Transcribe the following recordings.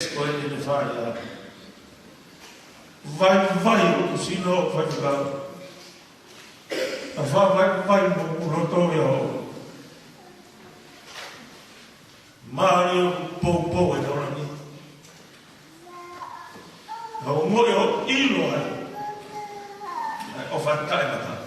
Going in the fire. Vai, sino vai ficar. A vai rotoio. Mario Popo e dorani. O moio ilo o fatai mata.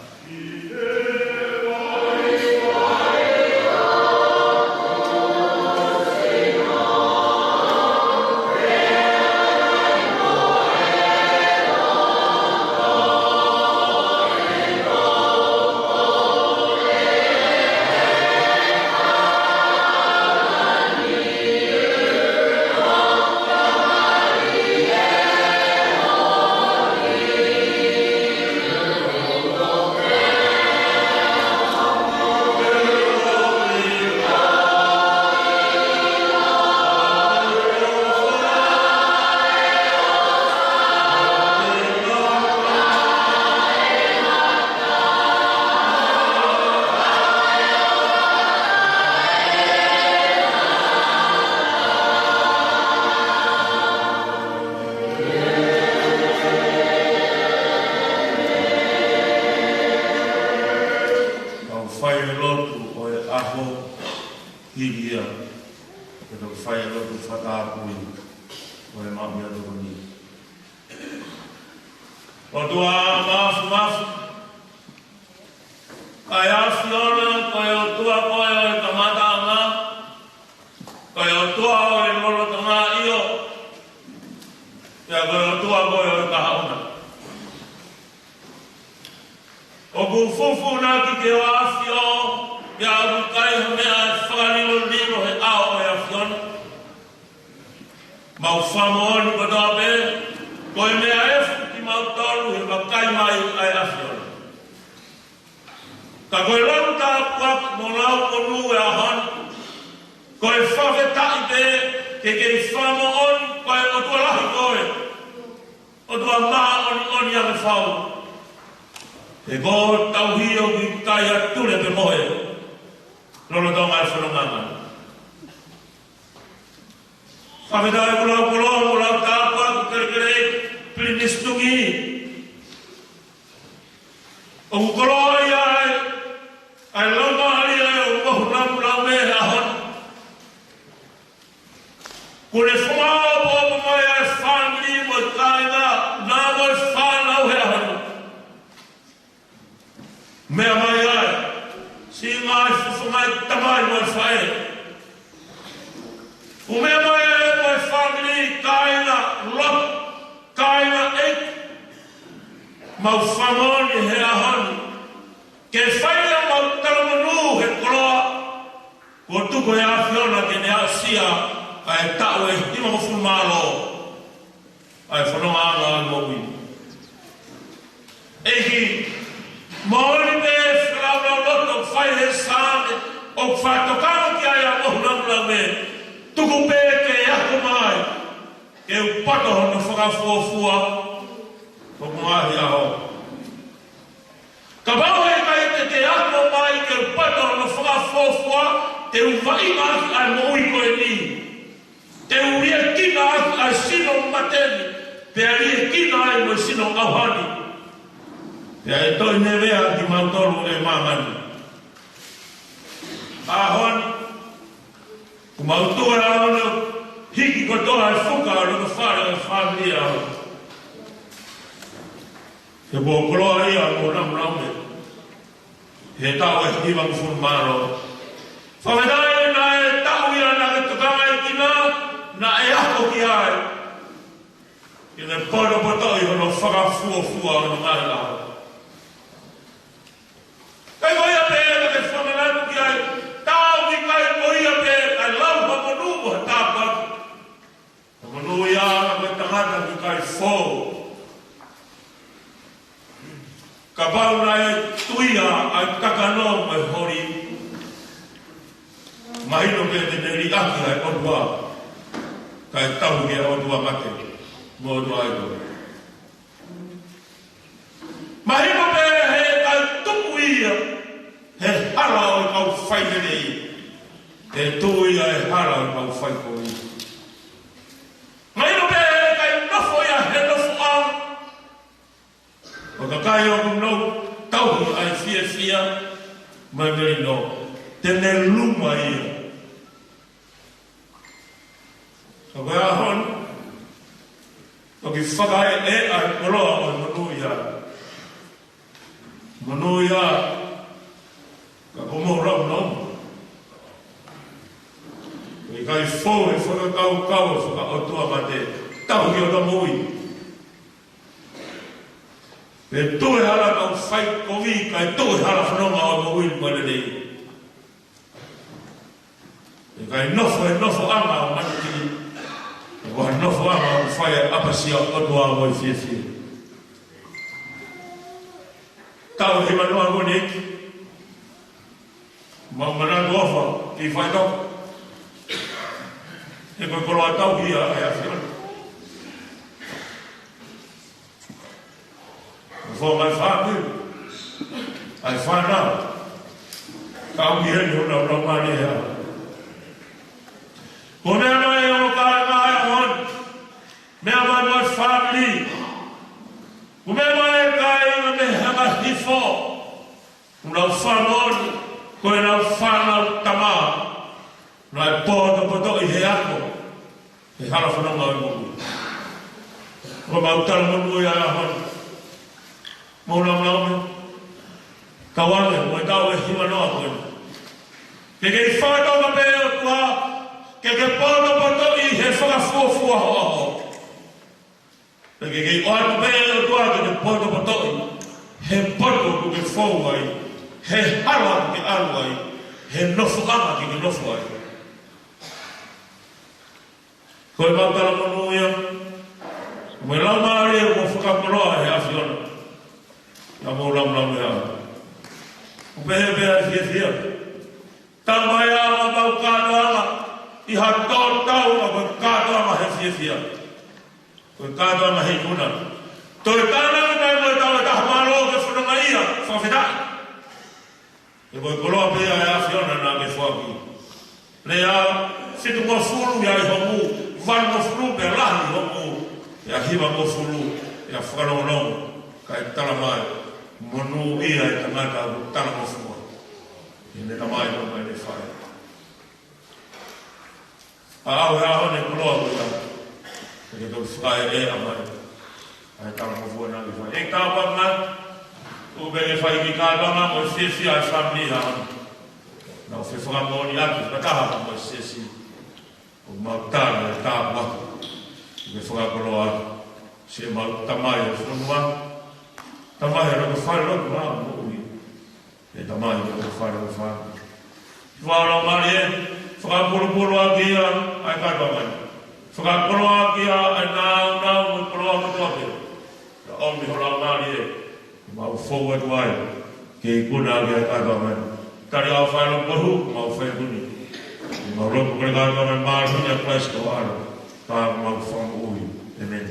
Finally, 2 years, how long? Whakakai o kumnau, tauhi ai fia, mai meri no, tene luma ia. Ka koe ahon, toki whakae ai koloa o manu ia. Manu ia, ka komo rau nau. I kai fōu e whakakau whakaotua ma te tau ki o ta mui. E tue hala kau whai kovi, kai tue hala whanonga o mui mwane nei. E kai nofo ama o maniki. E waha nofo ama o whai apasia o tua o i fie. Tau he manoa ngone iki. Manatu ofa ki whai nofo. E koe koro a tau hia ai a whiona. Fo mai whāku, ai whānau. Kau ki heni hona o mani hea. Ko mea mai o kai hon, mea mai mai whāmili. Ko mea mai kai o me hanga hifo. Unau whanoni, koe nau whanau tamaa. Nai poto I he ako. He hala whanonga o mungu. Ko mautara mungu I a hon. Mauna me. Kawange, mo tau e hima noa koe. Ke whanonga me o tua. Ke poto I he whakafuafua ho. Ke oanu me o tua ke poto I. He poto ku ke fau ai. He hala ke alu ai. He nofu ama ke nofu ai. Koe mautara manu ia, me lau maari e mo whakaporoa he a whiona. Ia mō lau ia. Upehe pēa fia. Tā mai awa mau kātoanga, I ha tō tau a koe kātoanga he fia. Koe kātoanga he kuna. Toi tānanga mai moe tau e taha mālo ke whanonga ia, whawhetai. E koe koroa pēa e a whiona nā ke whaki. Lea, whitu ngā furu ia I homu, Vano furu pe lahi homu, e a hiwa mo furu, e a whakanono, ka e tala mai, monu ia e tangata o tala mo furu. I ne tamai no mai ne whai. A au e aho ne kuloa ko ia, e ke tau whakai e a mai, a e tala mo furu na ki whai. E ka wanga, o be e whai ki kātanga, mo e whiwhia e whamni ha. Nau whiwhanga mo ni aki, ka taha mo e sesi. O mautana e tāpua, me whakakoroa, se mau tamai o whanua, tamai o whare roku nā mōi, e tamai o whare o whare. Whāra mari e, whakakoro aki a, ai kātua mai. Whakakoro aki a, ai nāu, me koroa matoake. Ka omi hora mari e, mau whou atu ai, ke I kuna aki ai kātua mai. Tari au whare o pohu, mau whai kuni. Ma ropo kore kātua mai māru nia Christo aro, tā mau whangu ui. Amen.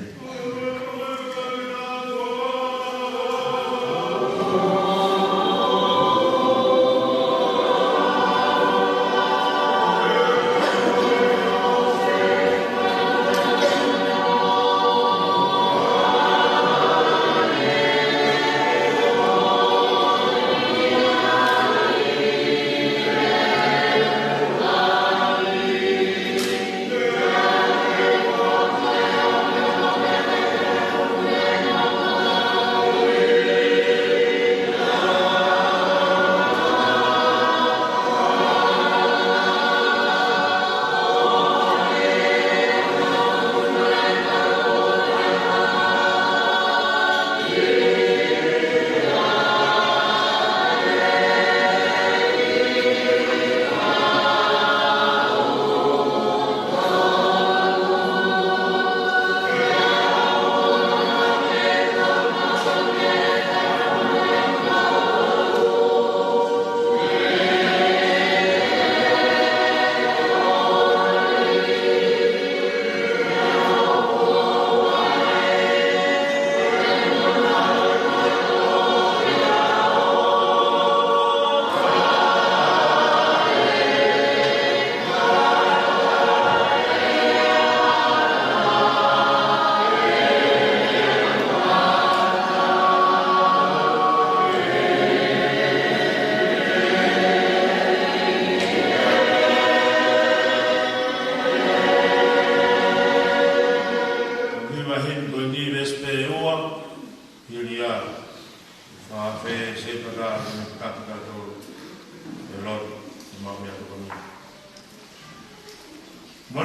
Oh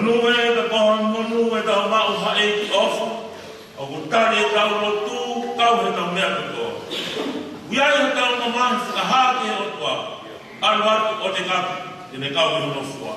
Manue ka kohan manue tau mau hae ki ofa. O kutari e tau lotu kau he tau mea kutoa. Uiai he tau mamahi whakahake he o tua. Alu atu o te kaki. Tene kau he hono fua.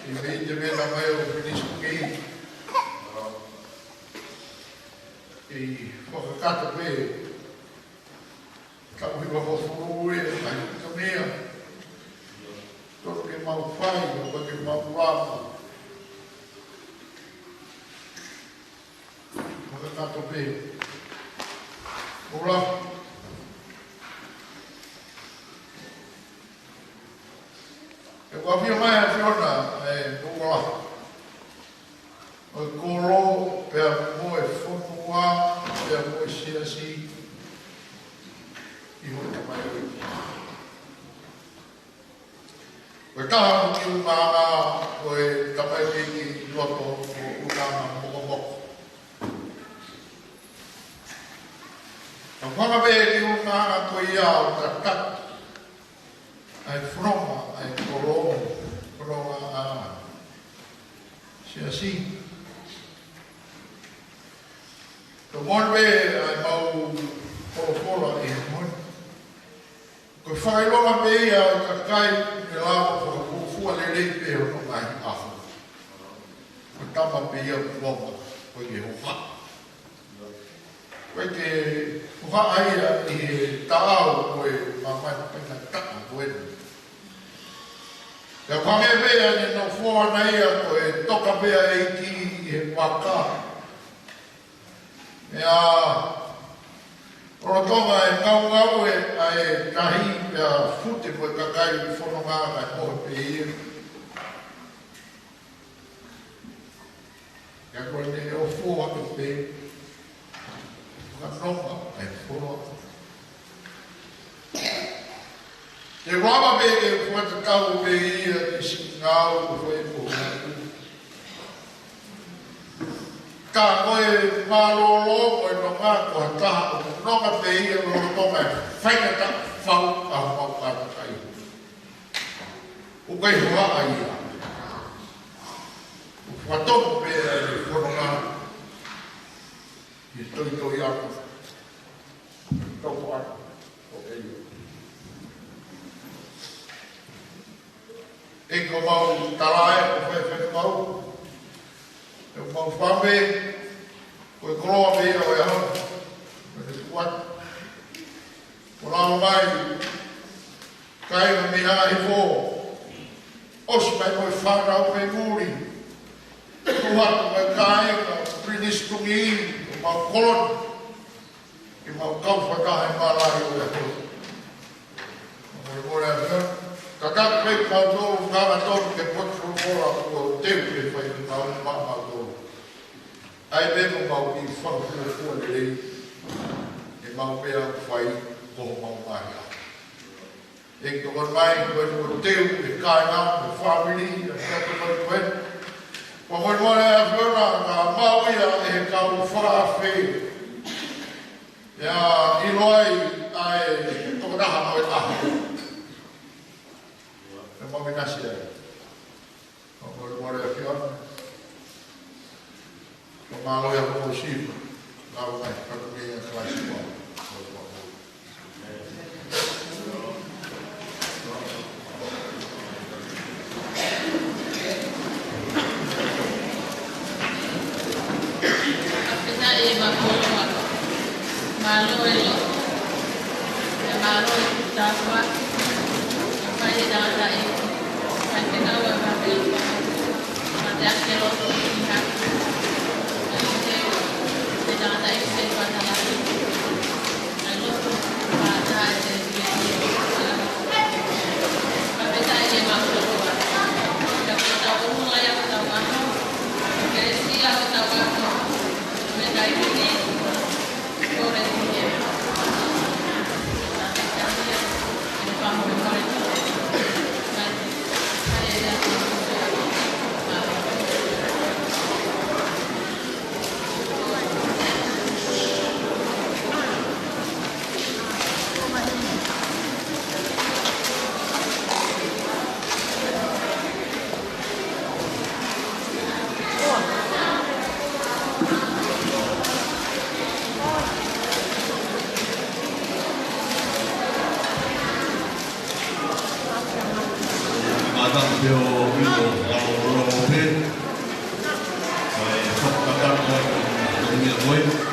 I vei te mena mai o Ministro Kei. I whakakata pe. Ka ui wako furu e ai ka mea. Toro ke mau whai o ke mau rama. Whakakata pe. Ora. E kua whia mai a whiona e ora. O koro pe a mo e whonua, pe a mo e siasi. I hoi mai o i. O taha ki umanga o e tamai ki loto o umanga moko. Ka whangawe ki umanga ko ia o tatat. Ai whronga, ai koro, whronga a siasi. Ka monwe ai mau korokola e mon. Ko whakailonga pe ia o kakai e lawa whakakufua lelei pe o nonga i aho. Ko tama pe ia kuonga, ko i hoha. Koe ke hoha aia i taau koe mamai pena taka koe. Ka whange pea ni no whoa na ia koe toka pea e ki e waka. Ea, rotonga e ngau e ai tahi pea fute koe kakai whanonga mai mohe pe ia. Ka koe ne o whoa ke pe. Ka nonga ai whoa. Te rama me e whata tau me ia i singau o whai po hau. Ka koe malolo koe no ngā kua taha o nonga me ia o tonga e whaingata whau a mau kata kai. O kai hoa a ia. O whatoku me e whanonga i toi aku. Tau aku. O eio. E ko mau talae o whai mau. E mau whame, ko e koroa me o e hau. E kuat. Ko rao mai, kai ma me hae fō. Osi mai ko e whanau me muri. Ko hatu mai kai ka prinistungi, ko mau kolon. Ki mau kauwhakahe marari o e hau. Mo e more a hau. Ka kakwei mau tōru whanga tōru ke potru ora o teu ke whai ki mau mau tōru. Ai me mau i whakapura kua lei, e mau pēr whai koho mau mai a. E kua mai koe o teu e kāinga, e whamiri, e kata koe koe. Ko koe mone a whiona, ka mau ia e kau whawhi. Ia iloai ai tokanaha no e taha. E mami nasi ai. Ko koe mone a whiona. Ko malo ia ko sipa. Lau mai, kato me ia klaisi wau. Apesar de malo elo, malo tapa, pai da dai, pai que não é para ver, mas é aquele outro que tá, aí da dai se vai dar lá, aí outro para dar apesar de malo, já está um lá já está mal, que se já está mal, me dá isso. minha mãe,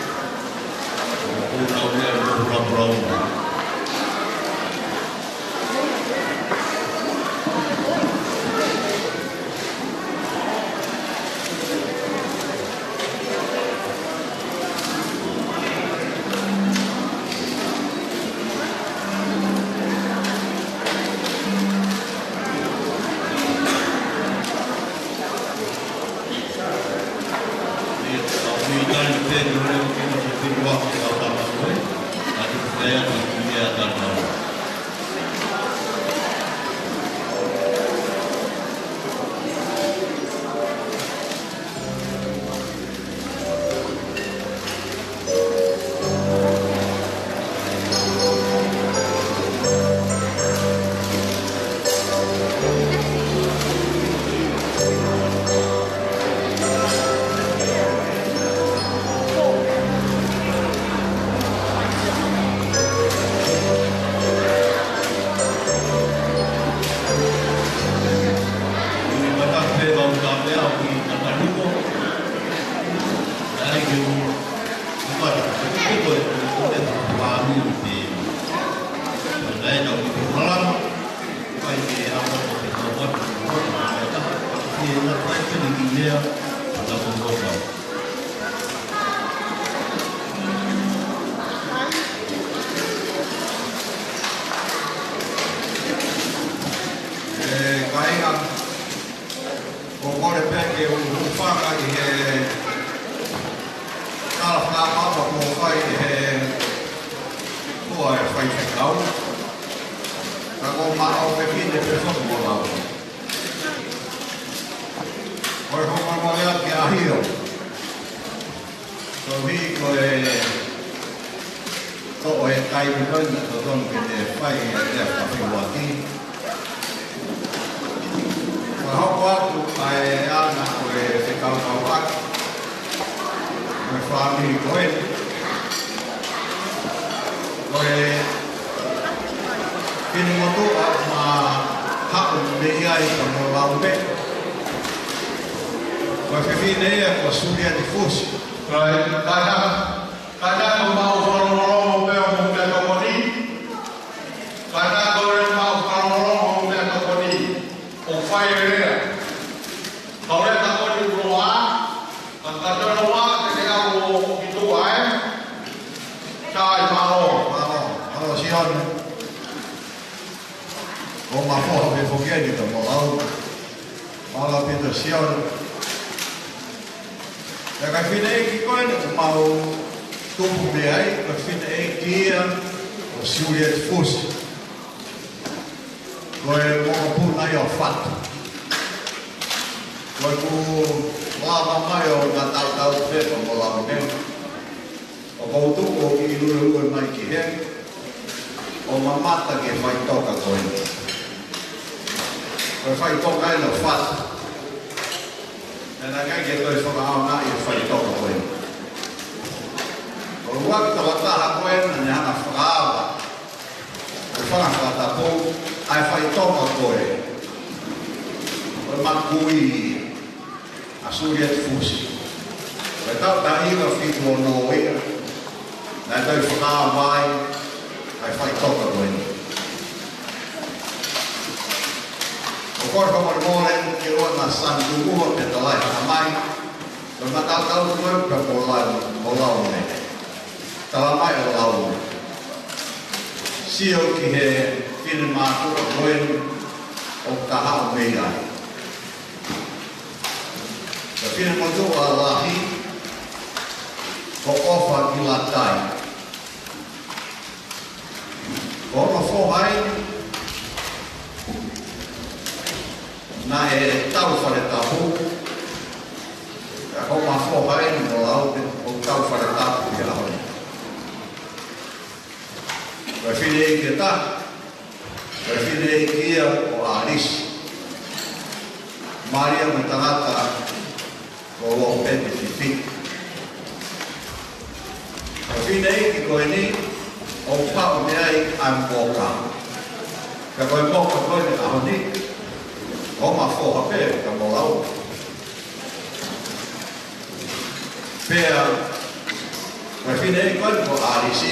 Koe whine e koe ko ārisi.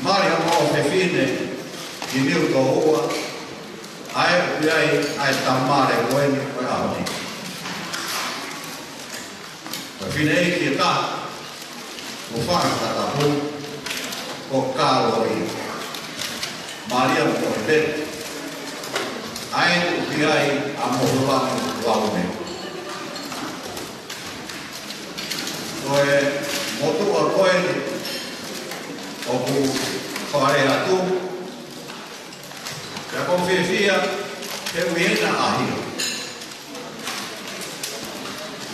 Māria mō te whine ki niu tō ua. Ai upi ai tamare koe ni koe ahoni. Koe whine e ki e tā. Ko whakatata pu. Ko kālo i. Māria mō te pete. Ai upi ai a mohulangu laune. Koe motua koe ni o ku whare atu. Kia kon whiwhia he uiena ahi.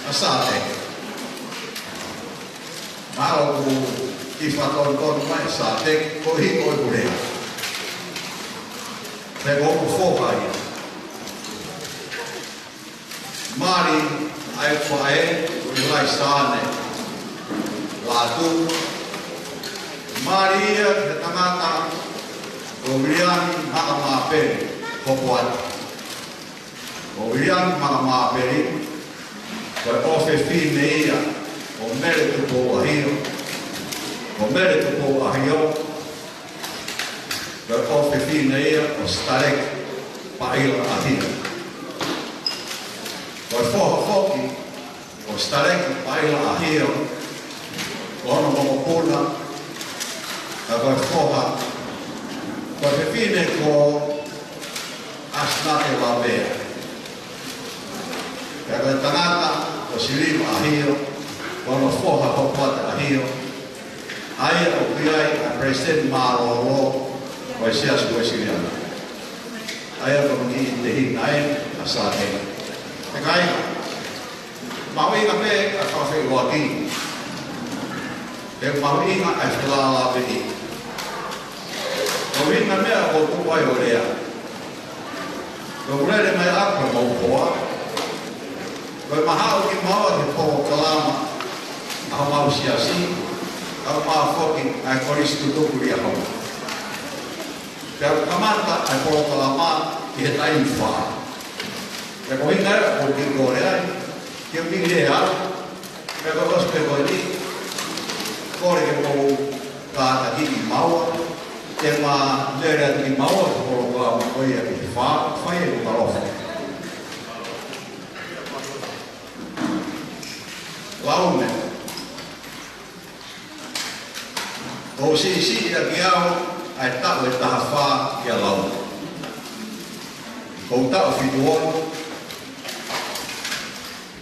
A sāte. Maro ku ki whaton tonu mai sāte ko hi koe kurea. Te koku whokai. Māri ai whae ulai sāne. Lātu. Māri ia te tangata o Wiriani haka māperi hopo atu. O Wiriani haka māperi koe ofe whine ia o mere tupo ahio. O mere tupo ahio koe ofe whine ia o starek paila ahio. Koe whoha whoki o starek paila ahio ono momo puna ka koe whoha koe whiwhine ko asnake la mea. Ka koe tangata o sirimu ahio ono whoha hopoate ahio aia o piai a President Maroro koe seas koe siriana. Aia koe ni te hina e a sātena. Te kai mawinga me a kawhi waki. Te mawinga a whilala peni. Ko winga mea ko tupai o rea. Ko urere mai akwa mau poa. Ko mahau ki maua te po kalama. Aho mau siasi. Aho mau whoki ai koristu tukuri aho. Pea kamata ai po kalama ki he taim whaa. Pea ko winga ea ko ki kore ai. Ki wingi e au. Pea ko ospe ko ni. Kore ke kou kāta hiki maua. Te mā lere ati maua te koro kua koe a ki whae e kukarofa. Laume. O si a ki au ai tau e taha wha ki a laume. Kou tau whituono.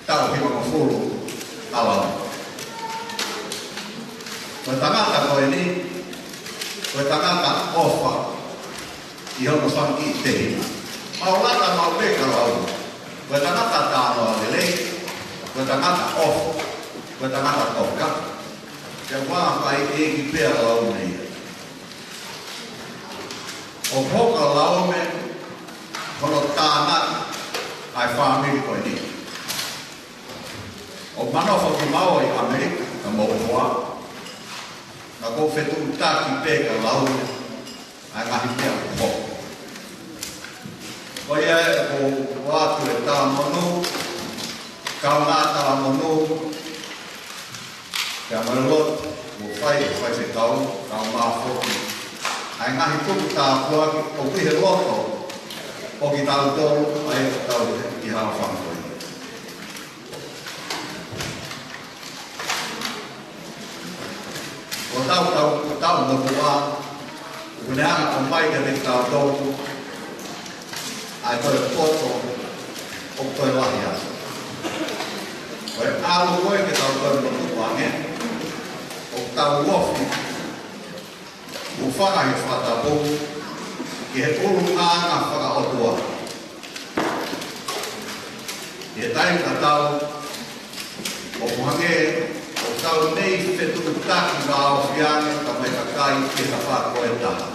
Tau himanga furu a laume. Koe tangata koe ni, koe tangata ofa i hono whanki i te hina. Mau lata mau peka lau. Koe tangata tāno a lelei, koe tangata ofa, koe tangata toka. Kia wāwhai e ki pēr laume ia. O poka laume, hono tāna ai whāmiri koe ni. O manofo ki mau i Amerika, ka mau hoa. Ka kou whetu taki pēka laume, ai ngahi pēa kuho. Koi e kou wātu e tā monu, kau ngā tā monu, kia marelot, mo whai se kau, kau mā whoki. Ai ngahi tuku tā puaki, o pihe loto, o ki tau tolu, ai o tau i hao whankoi. O tau no tua, kune anga o mai ka nek tau tōku, ai koe poto o koe lahi asa. Koe alu koe ke tau koe no tuange, o tau wofi, u whakahi whatapu, ki he uru anga whakaotua. I he taim ka tau, o puhange, o tau nei whetu taki ngā o whiane ka mai ka kai ke ka whako e taha.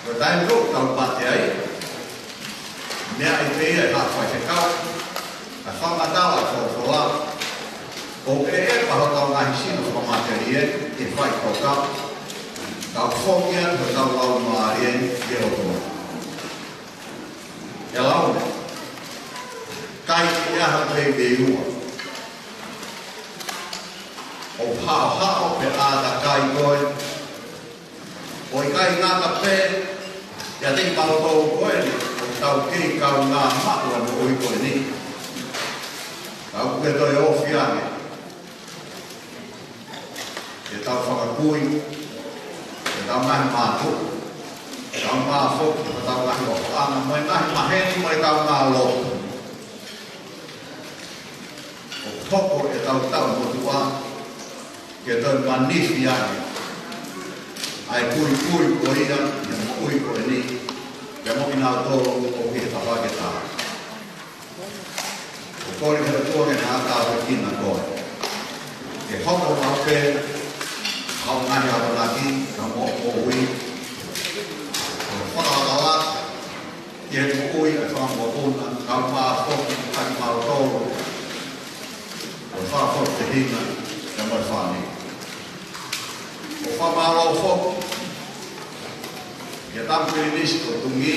Koe taim rok tau pate ai, mea i pēia e hawhai he kau, a whamatawa e whawhawha, o e paho tau ngahi sino whamateri e whai kau kau, kau whongia ko tau lau maari e o toa. E laume, kai i aha koe me iua. o hao pe ada kai koe o i kai ngā ka pē ia te kau tau koe ni o tau ki kau ngā matua no oi koe ni kau kue toi o whiane e tau whakakui e tau ngahi mātu e tau ngā whoki e tau ngahi o whaanga moe ngahi maheni moe kau ngā loku o toko e tau tau motua ke toi manifi ane ai kui ko ia e kui ko ni ke mo ina to o ke tapa ke ta o ko ni ke to ke na ta o ki na ko ke hoko ma pe au ngani a la ki ka mo o wi o fa la la ye mo ui e fa mo o na ka ma fo ka ma to o fa fo te hina ke mo fa ni o fa ma lo fo ia tam penis ko tungi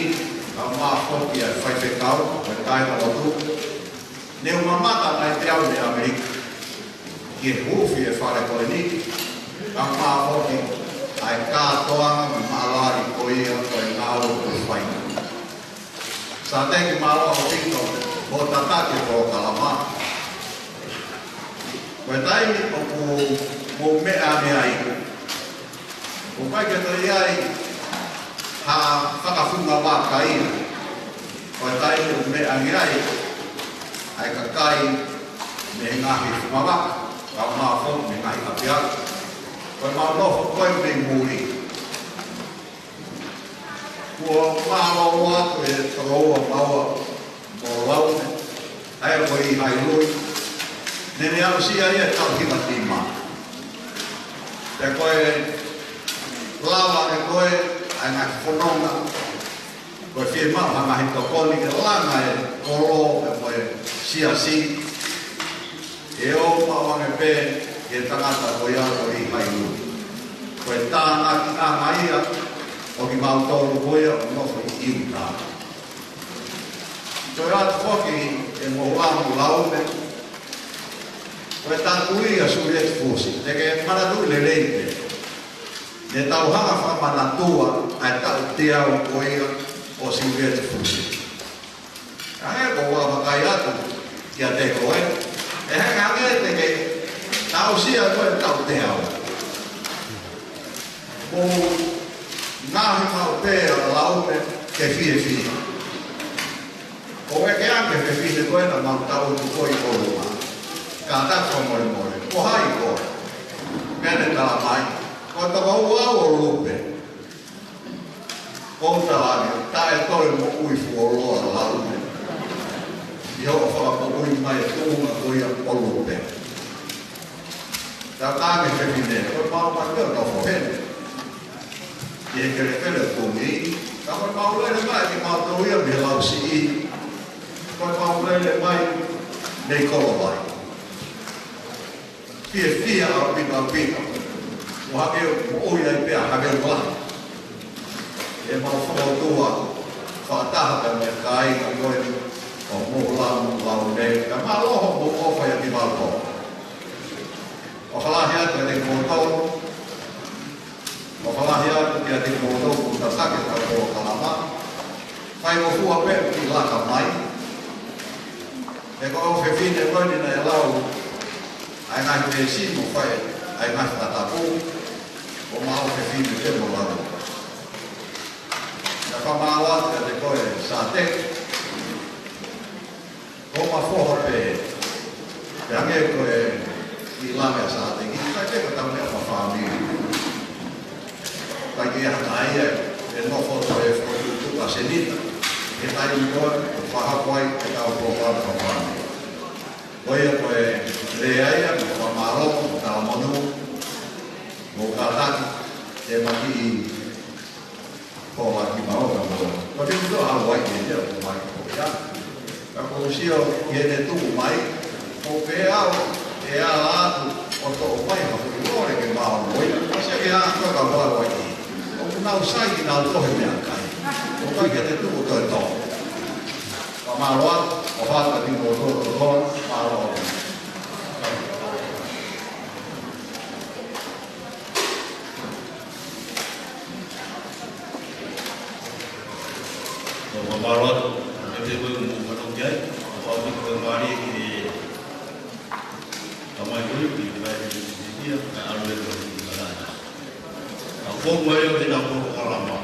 ka ma fo ia fai fe kau ka kai ka tu ne o mata mai te au de Amerika ke hufi e fa ko ni ka ma fo ki ai ka toa ma lari ko ia ko nga o ko fai sa te ki ma lo o tito o tata ke ko kalama ko dai o ko me a me ai o pai ke toi ai ha whakafunga wā kai o tai o me angirai ai ka kai me ngahi whawa ka mā whong me ngahi kapia o mā nofo koe me muri kua mā loa e toroa maua mō laune ai o i hai lui nene au sia ia tau hima tima te koe lava e koe ai ngā whanonga koe whie mau hanga hi tokoni ke langa e koro e koe siasi e o mawange pē e tangata koe ato i hai ui koe tāna ki ngā maia o ki mau tōru koe o nofo i iu tā koe atu whoki e mo lamu laume koe tāku ia suri et fusi te ke manatu le leite ne tau hanga whamana tua ai tau te au koea o suri et fusi hange ko wawakai atu kia te koe e hange te ke tau sia koe tau te au o ngahi mau pēa laume ke fie fie o e ke anke ke fie koe na mau tau tu koe koruma ka tako more more o hai koe mene tala mai ko ta wau au o lupe ko ta lani tae toi mo ui fu o loa laume i hoko whaka ko ui mai e tūma ui a o lupe ta tāme whewine ko mau mai leo no whohene i e kere kere tūmi ta ko mau lele mai ki mau tau ia me lau si i ko mau lele mai nei kolo mai fia au pita o hake o oi ai pia hake o la e mau whakautua whakataha ka mea kai ka koe o mūlamu lau ne ka māloho mo ofa ia ki mālo o whalahi atu e te kōtou o whalahi atu ki a te kōtou ku ta sake ka kō kalama whai o fua pe ki laka mai e ko o whewhine koe na e lau ai ngahi te simo whai ai ngahi tatapu o mao ke whine te mo laro. Na whamāwa te koe sa te o ma whoha pe te ange koe i langa sa te ki kai te ka taune a whawhāmi kai ki hana ia e nofo to e whakautuka senita e tai i koe o whahakwai e kau pōpāna whawhāmi koe koe rea ia mo whamāro mo talamonu mo kātaki te maki i kōwa ki maoka mo. Ko te kuto hawai te te o mai ko ia. Ka kōsio i e te tuku mai, o pe au e a atu o to o mai ma kuri kore ke mao moi. O sia ke a koe ka wai i. O ku nau sai ki nau tohe mea kai. O kai ke te tuku toi tō. Ka maroa, o hata ki mo tō tō tō, maroa. Kau boleh kita berkalama.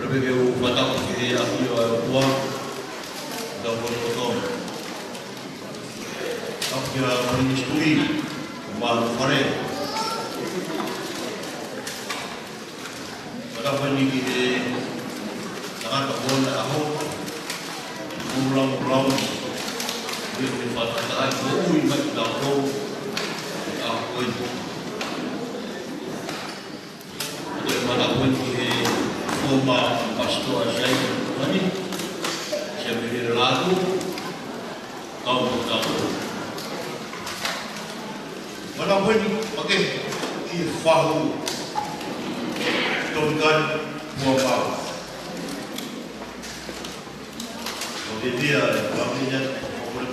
Lebih jauh pada kita akhir tua, dah berkosong. Akhir menistui, malu kare. Pada pagi kita sangat kabur ahok, pulang. Dia berfasal aku ingat dahulu aku itu. Ada mana pun dia rumah pastor saya ni, saya beri lagu kau tahu. Mana pun pakai ifahu tongkat buah. Jadi dia kami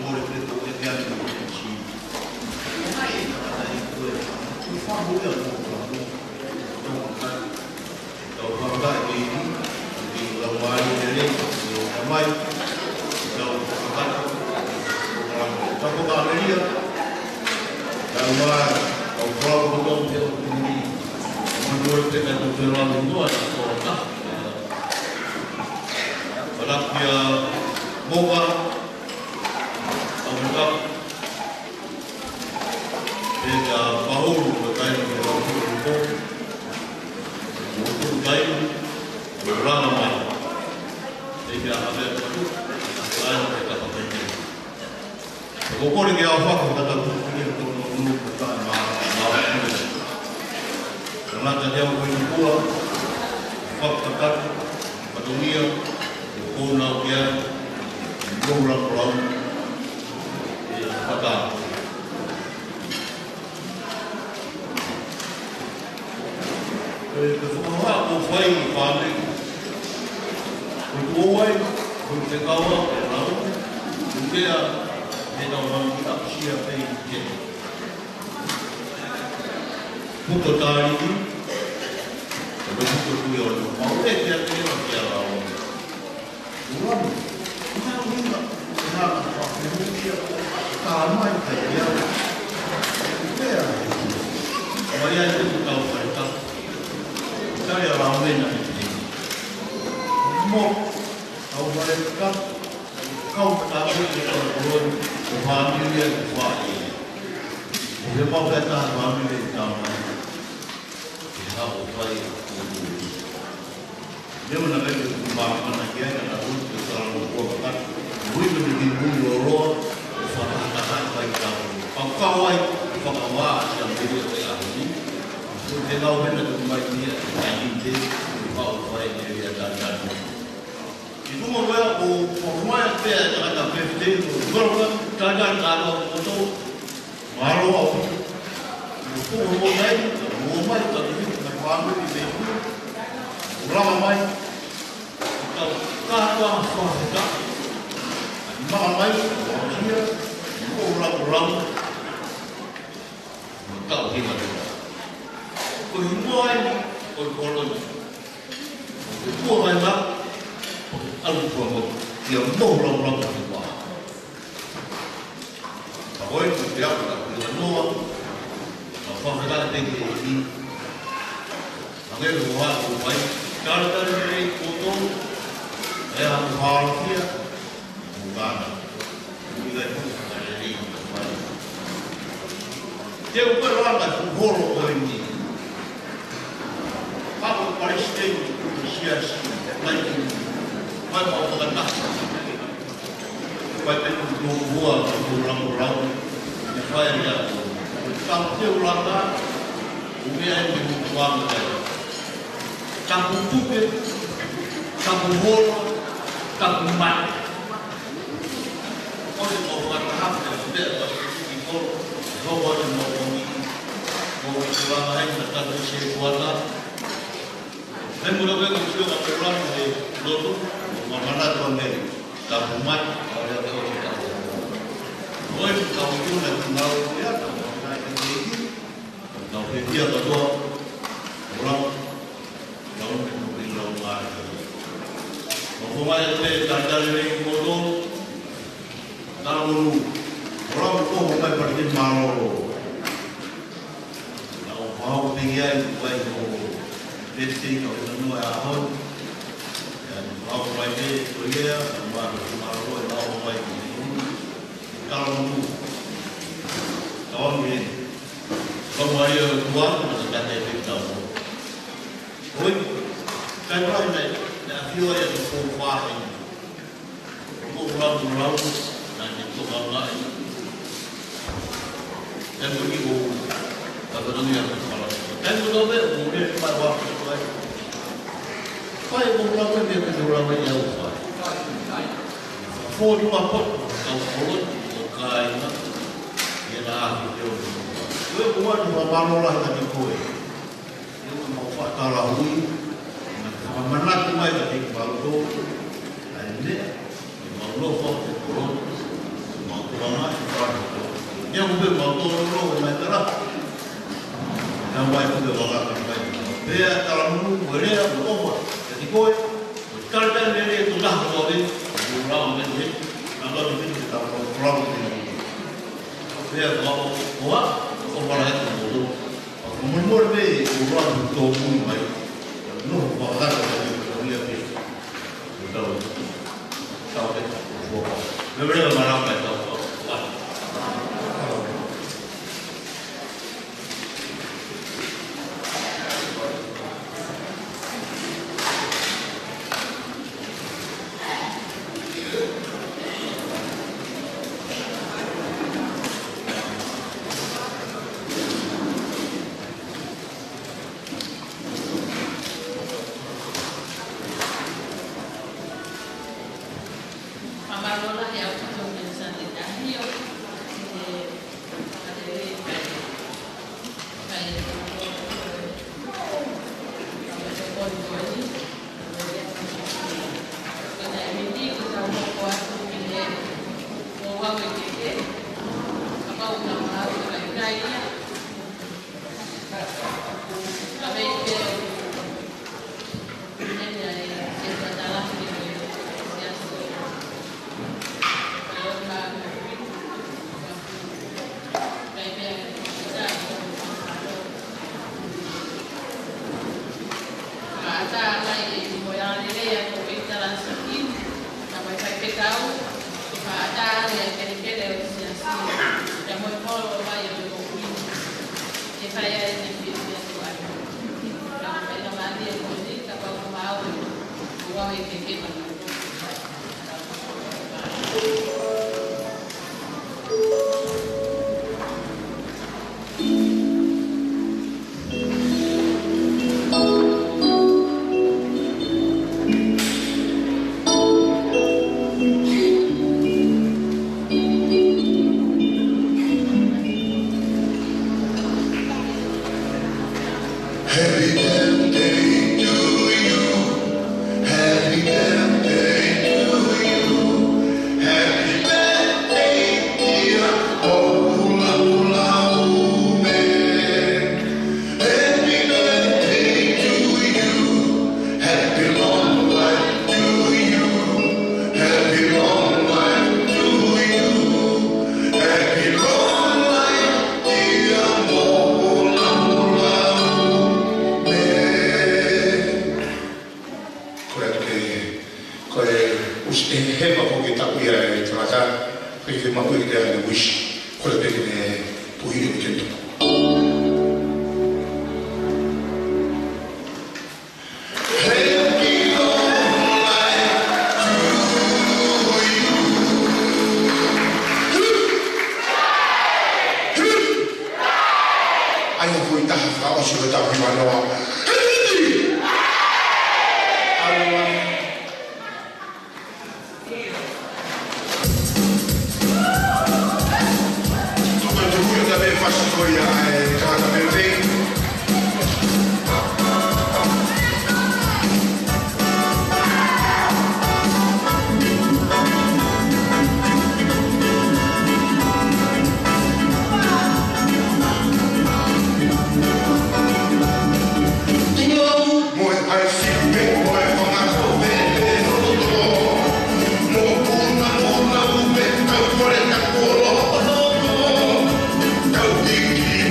boleh itu yang dikunci. Hai, kata itu. Ifahu yang tongkat. Kalau orang ini di lawan jadi ramai kalau orang tak ada dia kalau orang betul dia ini menurut kita itu orang itu ada orang kalau dia boga atau dia bahu berkait dengan itu baik berapa lama tidak ada itu lain kita pakai. Kalau dia apa kita tahu ini untuk bukan malah karena dia punya buah faktor dunia puna dia pulang kata semua aku fai pamri kuai kuntekawa lalu dia kita orang kita siapa ini bukan tadi ini begitu dia orang mau dia orang ulang kita enggak dia sama dia dia saya itu tahu mereka saya ramai nanti mau tahu mereka kau tahu kita orang family yang kuat dia mau kata family sama kita upaya dia menarik kemampuan dia karena itu selalu kuat Wih menjadi bulu fakta baik tahu. Pangkawai yang dia ahli. Dia tahu benda tu baik dia ahli pangkawai dia dan. Itu mula pangkawai dia jangan tak berdiri. Kalau jangan kalau itu malu apa. Itu rumah tadi berpandu di sini. Ramai. Kalau fakta Malamai, dia orang tahu dia mana. Kehidupan orang itu orang alur dia orang semua. Kalau itu dia dia semua, apa kita tinggi ini, agak luar baik. Kalau dari foto, yang hal dia. Dia bukan orang buruk ini. Apa Palestin sias lagi? Mana orang nak? Baik itu buah orang yang dia. Sampai orang nak, ubian di buang dia. Kampung tujuh, kampung buruk, kampung mat. Kalau orang tahap sudah ikut bawa semua mau pulang lain tetap bersih kuatlah. Dan mudah-mudahan kita orang di Lotu mana tuan ini tak umat orang tahu kita. Boleh tahu itu dan tahu dia tahu ini. Tahu dia tahu orang tahu mungkin orang lain. Orang itu tanda ini bodoh. Kalau orang itu bukan berarti malu, pingi ai kuai o pesi o no a hon. Dan mau kuai te o ia ma ro e mau kuai te. Kalau mu. Tahun ini. Kalau mai o tuan mas kata e tau. Oi. Kan ora na fio e ko fa e. Ko rau na ni to ba dan begitu kalau dunia kalau dan kalau boleh pada waktu itu saya mengulangi dia kejuruan yang besar. Foto apa? Kalau foto kain, dia nak video. Kau buat dua manulah tadi kau. Itu mau fakta lahui. Mana tu mai tadi kalau ini mau lo foto foto mau tu mana foto. Yang mungkin motor lo macam yang baik itu bagai apa? Dia kalau menunggu boleh apa apa. Jadi kau kalau dia itu dah boleh, orang macam ni, kalau dia kita orang ni, dia kalau buat, kau boleh itu dulu. Menurut dia orang itu pun baik. No, bagai apa dia ni, betul. Tahu tak? Beberapa malam kita.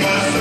Mas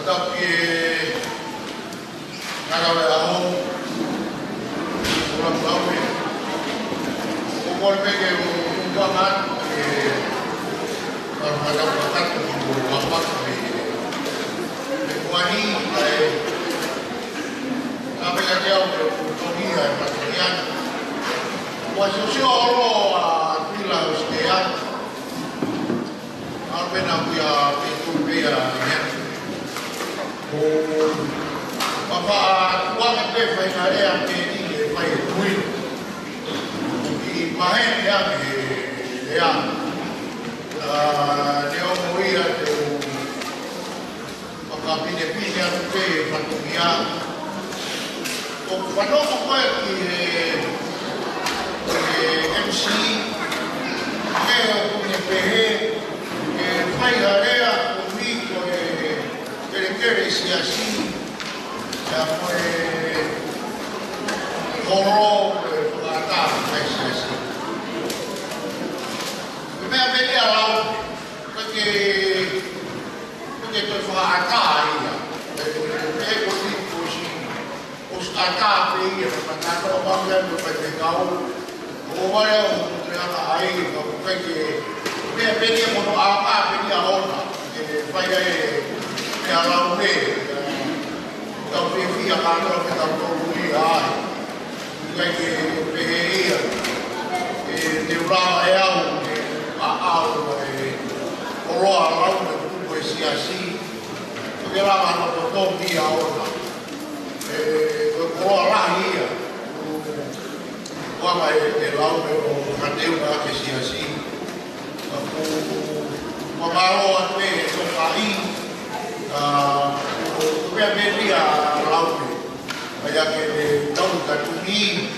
tapi nagawe aho ulang tahun umur bege umbangan kalau ada bakat untuk bapak wani apa yang dia dunia pertanian wasosio bila ustian apa nak dia itu dia bapak uang itu file yang ini file duit di main yang dia mui ada bapak pilih tu patungnya kalau apa MC punya PH file dia que si así ya fue corro plata es así me ha venido a la porque tu fa acá ahí os acá ahí para no vamos a pegar o vaya ahí porque me ha venido a acá venía ahora que vaya ya la ve tao vi phi a kan lo tao to lui ai cái về điều ra eo ao oro ao cái sia si cái là mà nó to đi ao cái oro ra hi qua cái lao cái điều ra cái sia si mà lo về trong cái Kaya media laut, kaya kaya tahun katuni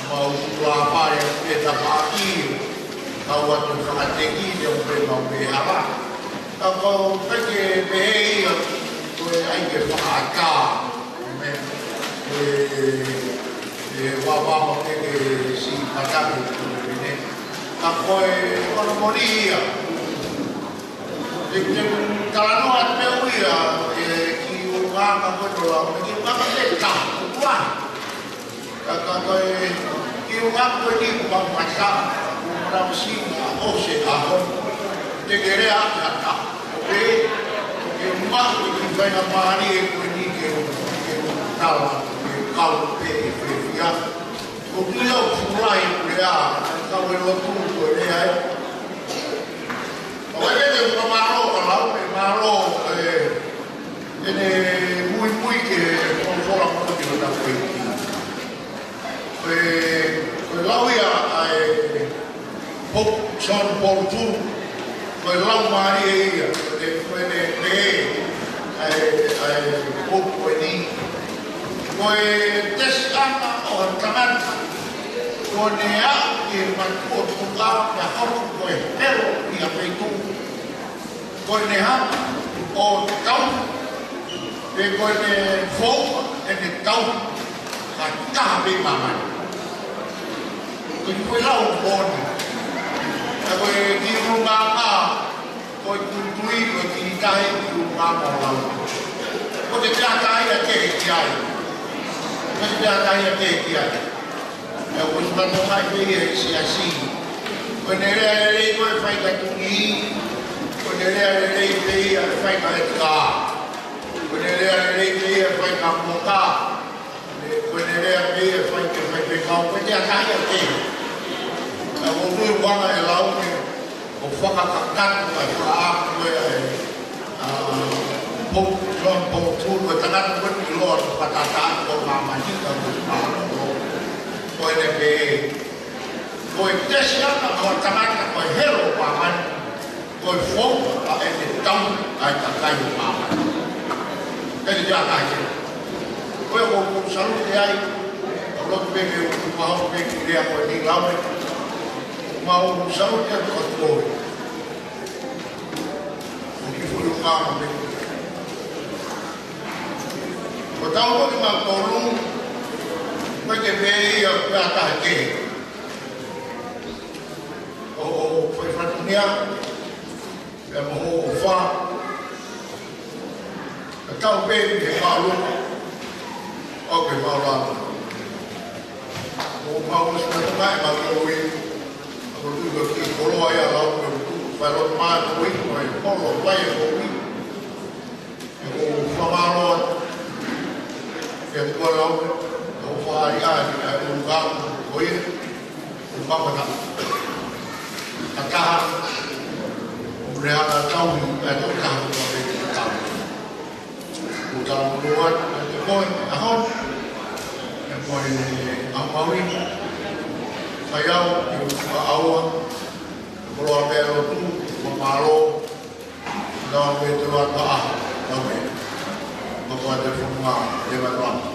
mau apa yang kita pakai, kawan tu sangat tinggi dia mau berharap. Kalau pergi berhari, tu aje fakar, wabah pergi si macam itu ini. Kalau orang Malaysia, kalau ada media apa doang, begini apa letak, bukan? Kalau kiu apa ni bukan macam orang Cina, Australia, negara apa? Okey, kiumak ini banyak mana ini kiu kalau ya, kalau mulai dia, kalau waktu dia, kalau dia kalau ini muy que conforma mucho de la política. La vida son por tú, pues la María, después de poco ni, pues desana o también con ella y mantuvo tu lado de ahora pues pero y apretó con ella o tal về coi phố em được câu và cả bên mà mày tôi lâu bồn rồi đi luôn ba coi tôi rồi đi cái luôn ba mò có thể ra cái là kể dài có thể ra cái là kể dài rồi mình bắt đầu hai cái gì còn nếu là đây tôi phải cái tôi nghĩ còn nếu là đây phải cái cả Kemudian dia fai kamuka, kemudian dia fai kau kerja kaya ni. Kalau tu buang air laut ni, bukan kakak, bukan pom tu bertangan pun keluar patatan kau mama ni kau bukan. Kau ni kau tesiak kau tangan kau hero paman, kau fong kau ni tahu kau kayu paman. Jadi jangan aja. Kau yang selalu dia, kalau pergi mau pergi dia pergi laut, mau selalu dia kontrol. Mungkin perlu kamu. Kau tahu kalau mau tolong, pergi beli apa lagi? Oh, pergi dunia, yang mau faham. kau pe ke malu o ke malu o mau sa mai ma ko wi o tu ko ki ko lo ya la ko tu fa lo ma ko wi ko lo wa ya ko wi o fa ma lo ke ko lo o fa ya ni a u ga ko wi o fa ma ta ka o re ala tau ni a to ka ko wi ta dalam buat poin ahon poin apawi saya awal keluar belo tu memalo dalam itu apa dalam membuat semua dewan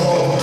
Oh,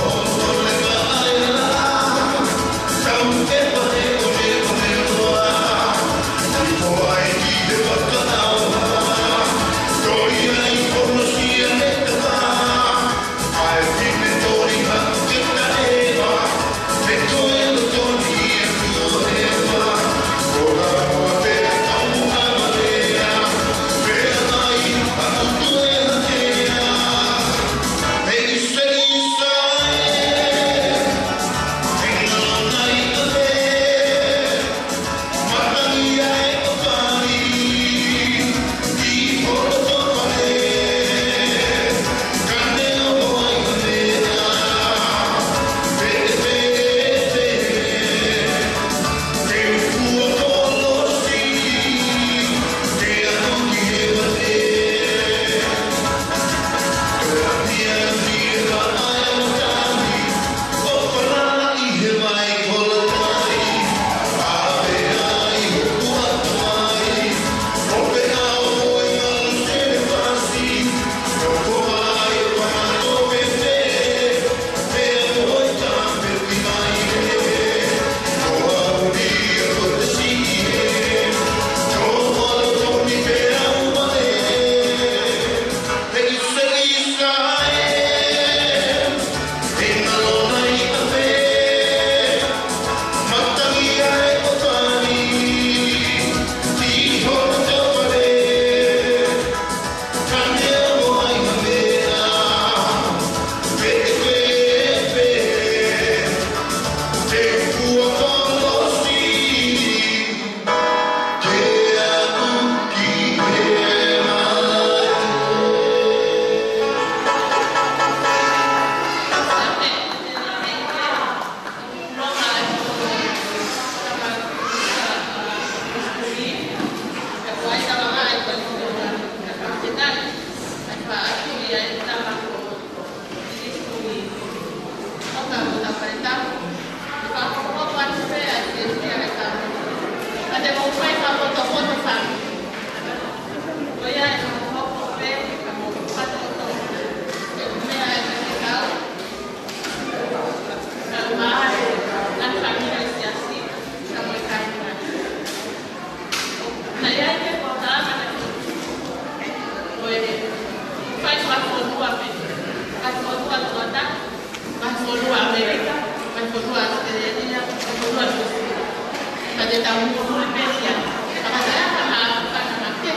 dia tahu mulai pensiun. Kalau saya sama bukan sama dia,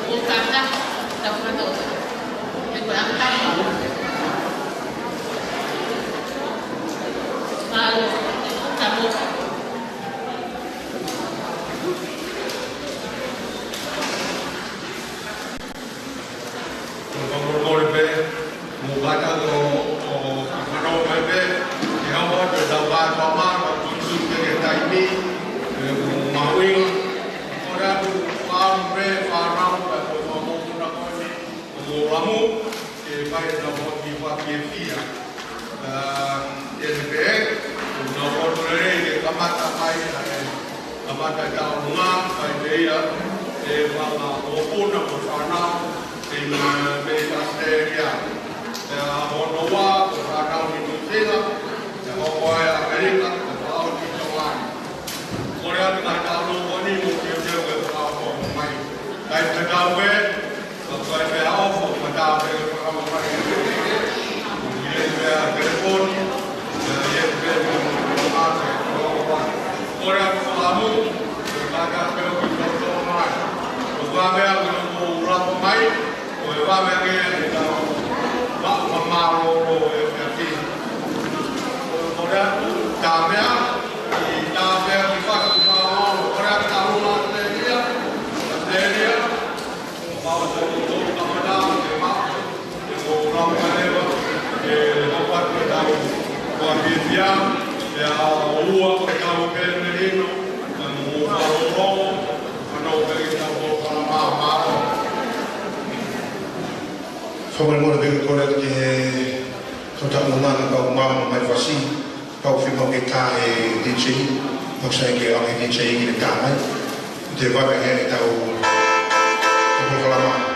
bukan dah pernah tahu. Yang kurang tahu. Lalu tahu. Mugata do mano bebe e a outra da vai tomar o que que tá aí maui ora do farme farão para o vamos na coisa o ramu que vai da volta para que fia ele vê o novo rei que camata vai camata da uma vai ver e fala o puna por farão em vez da série Honoa, Rakau di Nusa, Hawaii, Amerika, Laut di Taiwan. Korea dengan kalau ini mungkin dia berapa mai. Tapi berdawe, sampai berapa berdawe orang orang ini. Dia bertelefon, dia berapa. Korea kamu berkata pergi ke mai. Berapa yang berapa mai, berapa yang kita Mamaro FFP. Ora Tamia, Tamia di fatto ora Tamuna Nigeria, mau di Canada, ma orang Malaya, dapat tahu Bolivia, ya Ua tahu Berlino, Mamaro, mana pergi tahu Mamaro. Kau mau lebih korek ke kau tak mengenal kau mau mai fasi kau firman kita DJ kau saya ke orang DJ ini kamai dia buat yang tahu kau lama.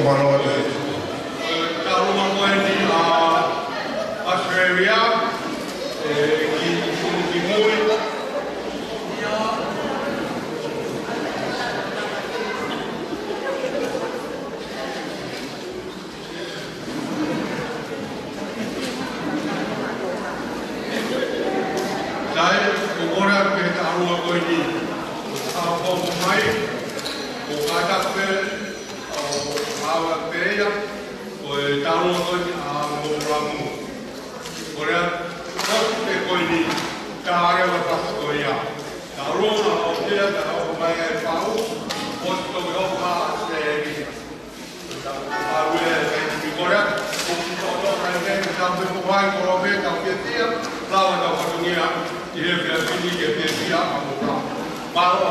Kumanoa te. Taruma koe ni a Australia, ki mui. Dai, ora pe taruma koe ni a hong mai, o kata pe, o awa peia, o taruma koe ni a moramu. Ora, te koe ni kāre wa pasa koe ia. Taruma o tea ta o mai e pau, o to o pa se ni. Awe e ora, o to ai ke ta pe ko vai ko ve ta pe tia, lawa ta ko ngia, i he pe ni ke pe tia a mo pa. Paro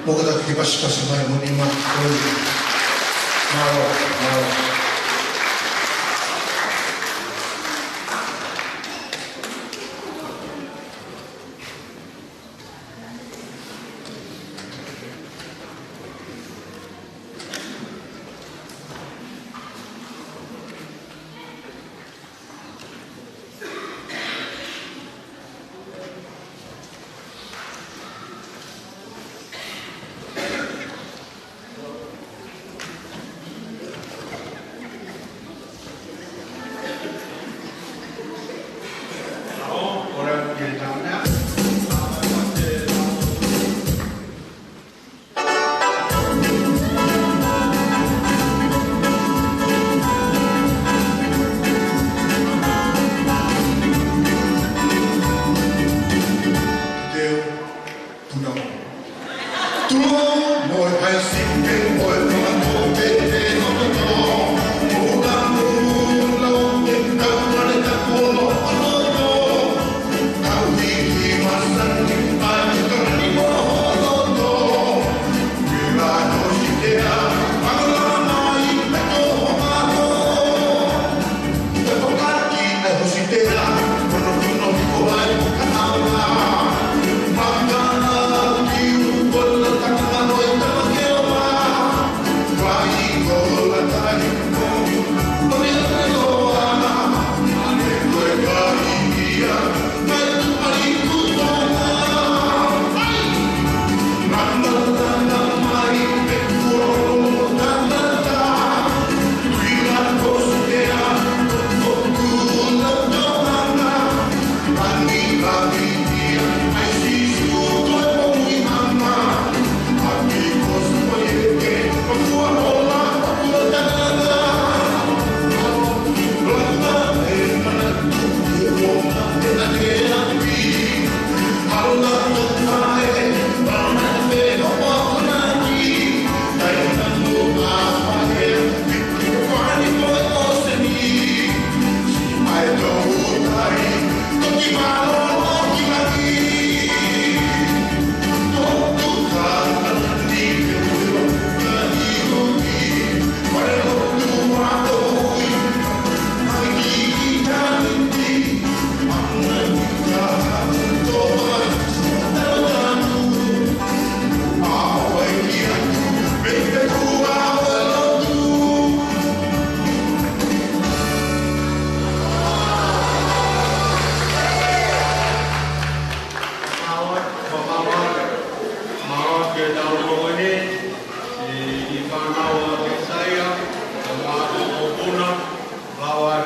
Moga ki basta sa mai mo ni ma ko. Maro.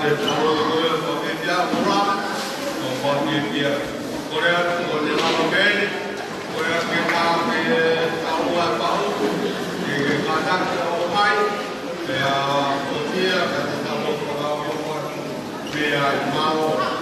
de todo lo que ya moral, con dia Korea ko de la Mobile, Korea que agua pau, que cada mai, o dia que estamos por via mau.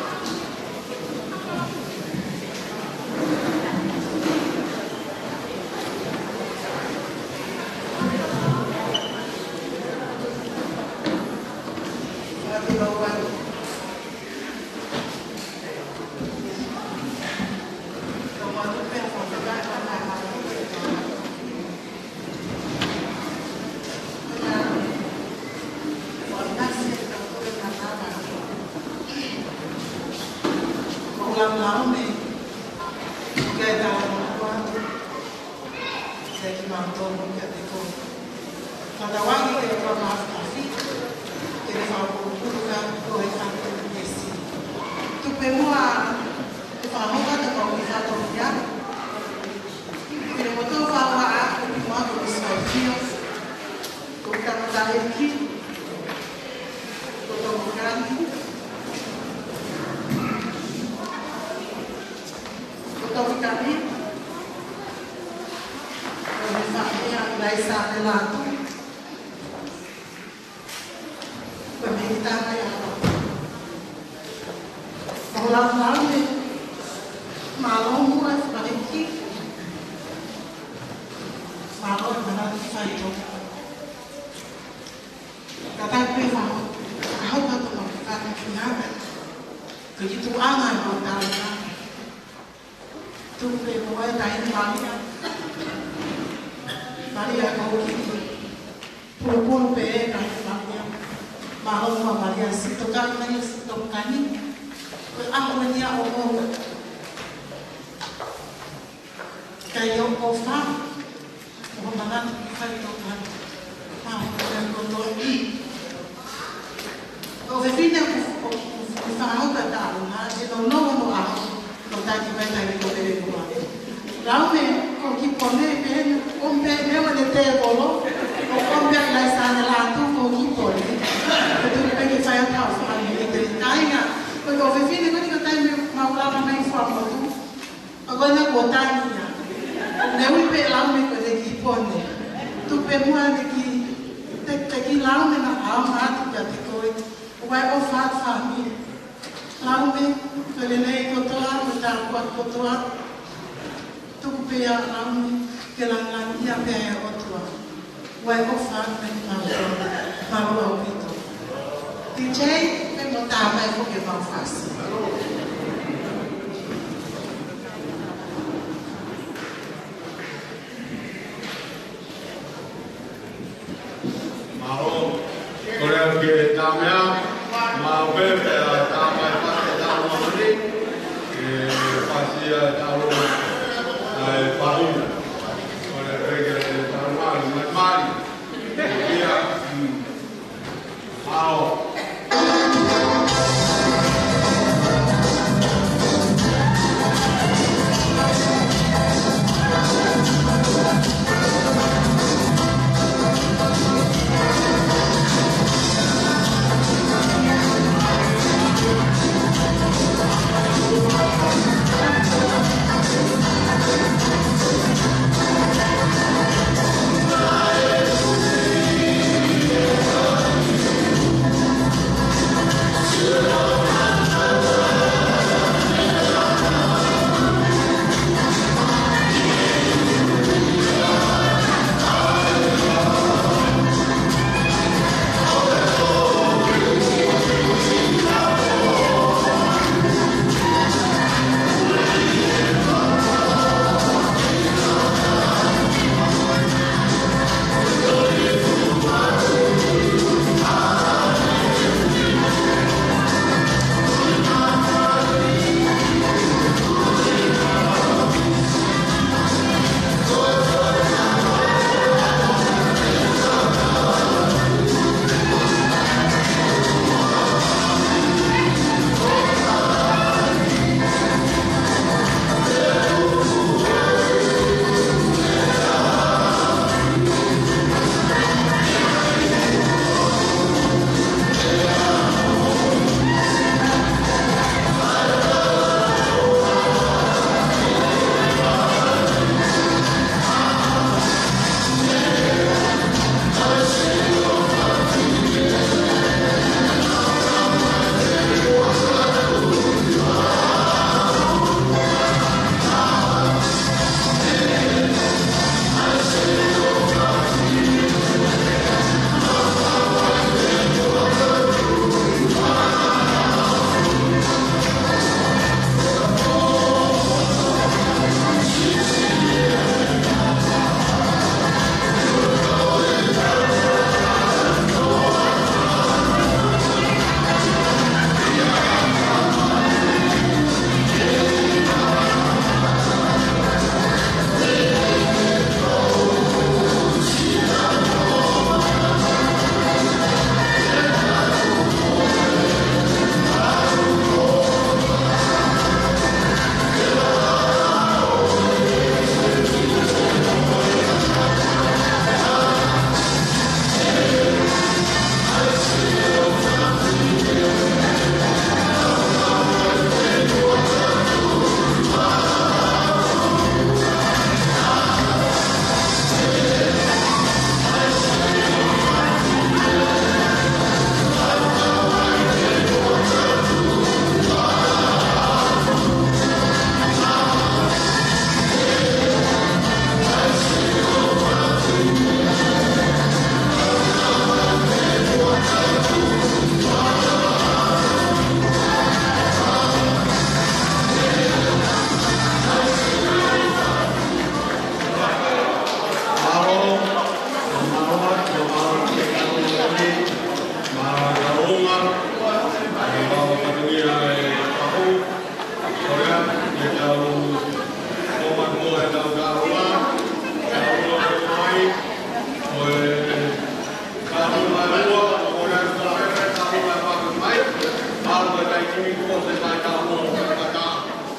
ni ko se ta ta mo ta ta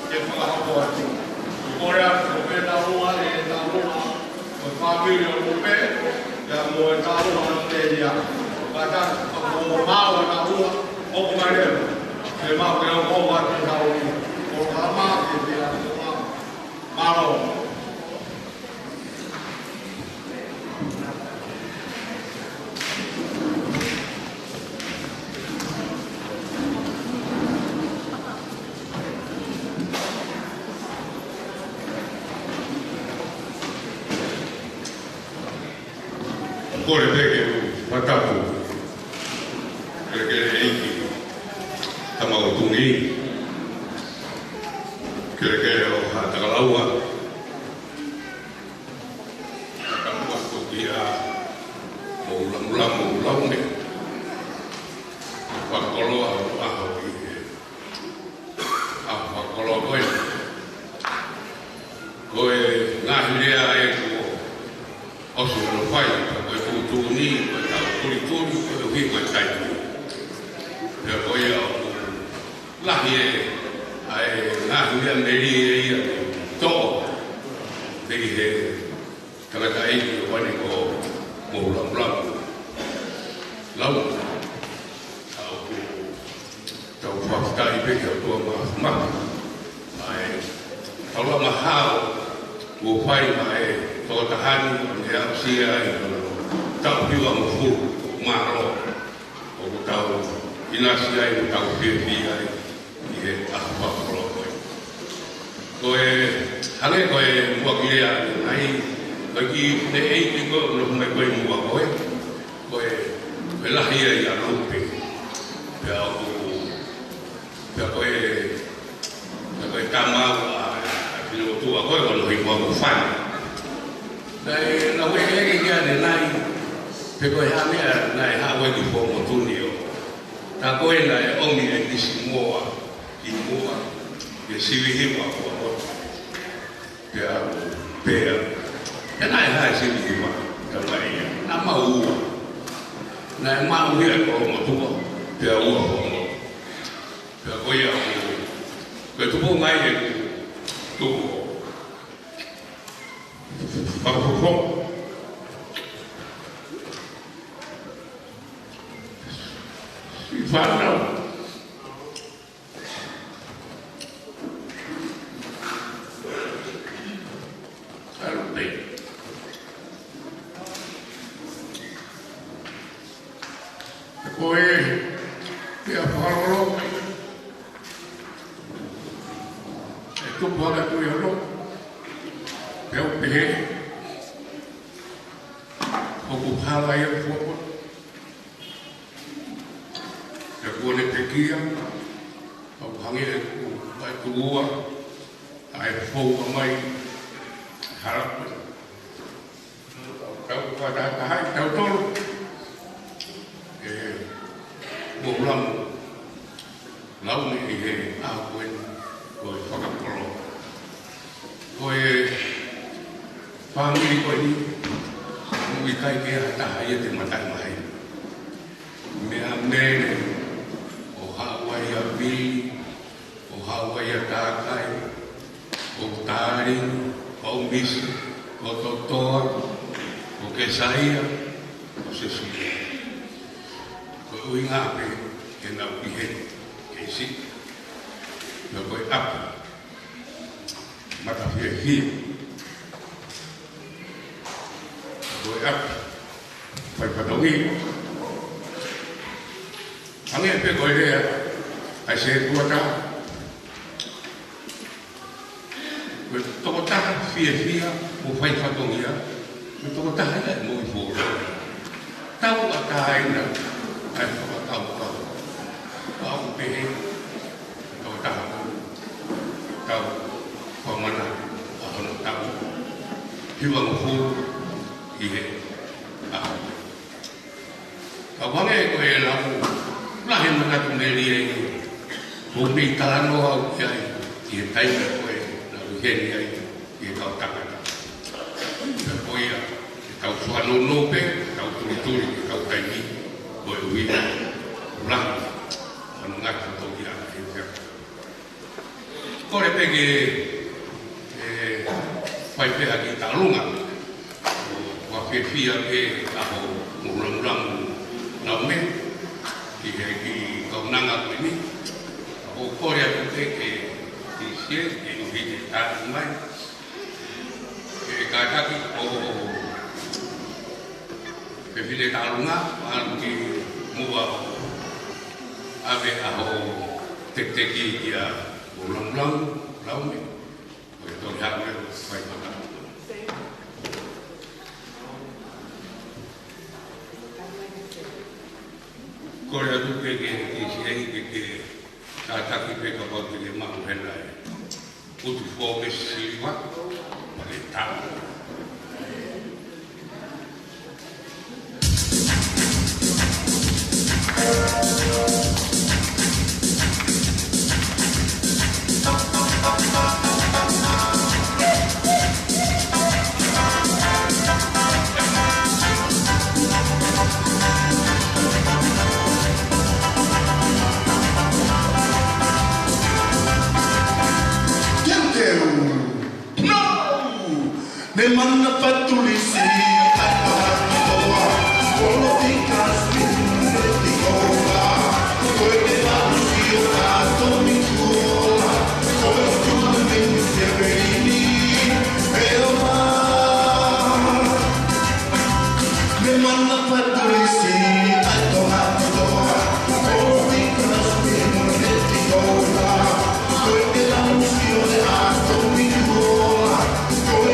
ke fa ko ati ora ko pe ta mo ale ta mo ko fa bi yo ko pe ya mo ta mo na te ya ba ta ko ma wa na mo o ko ma le ke ma ko ko wa ta o ko ma ma ke ya ma ro Kore teke watapu kere eiki tamau tungi kere o hatakalaua takamua tukia maulang-ulang wakolo aho wakolo koe ngahirea e ko osu no fai tuni turi wi ko tai ya ko ya la ye ai na hu ya meri ya to de de kala kai ko ni ko mo lam lau tau fa tai pe ko to ma ai tau la ma ha wo fai mai to ta han ya sia tau piwa mfu maro o tau inasia i tau pia i ahwa pro koe hale koe mua kia ai bagi ne ei ko no me koe mua koe lahi ai a lupe pia koe kamau a pilo tua koe koe lohi mua mufani dai na we e kia ne nai pe koe hamea nai hawe ki po motuni o ta koe nai ongi e nisi moa i moa e siwi hima o pia pea e nai hae siwi hima ka mai na maua nai mau hia ko motua pia ua po mo pia koe a koe tupo ngai e tupo Pakufo Fana Alpe Koe Pia Farolo Eto para tu yolo Pia Upehe Okupala ya fopo ya kuone pekia au hangi ai kuua ai fou mai harap tau pada hai tau tol bolam lau ni he a kuen ko fakapolo ko family ko ni we kai ke hata hai te matai mai me amene o Hawaii a vi o Hawaii a takai o tari o misi o totoa o kesaia o sesuia ko uinga pe ke na uihe ke si no koe apa mata fie koe apa fai patongi ange pe koe rea ai se kuata koe toko taha fia mo fai patongia me toko taha ia mo i fōra tau a tahaina ai whakatau au pehe toko taha tau whamana a hono tau hiwa mo fōra i he aho. Ka wange koe e lau, lahe mana tu meri e humi talano au ki ai, i he taime koe na uheni ai, i he kau takata. Ka koe a, e kau suhano nope, kau turituri, kau taimi, koe uina, ulahi, anu ngatu toki a, e Kore pege pai pea ki talunga. Wa fia ke aho mulang-mulang naume ki kaunanga ini. O kore aku ke sie ke uhi ta mai. Ke kaki o ke file talunga an ki mua ave aho tek-teki kia ulang-ulang laume. Itu lihat mereka baik banget. Korea tu ke isi ke kata kita kalau kita mahu hendak untuk fokus siapa bagi tahu. De mana patulisi atau doa, kalau dikasih dikola, kau terlalu atau mikola, kau cuma menyeberini, elma. De mana patulisi atau doa, kalau dikasih dikola, kau terlalu atau mikola, kau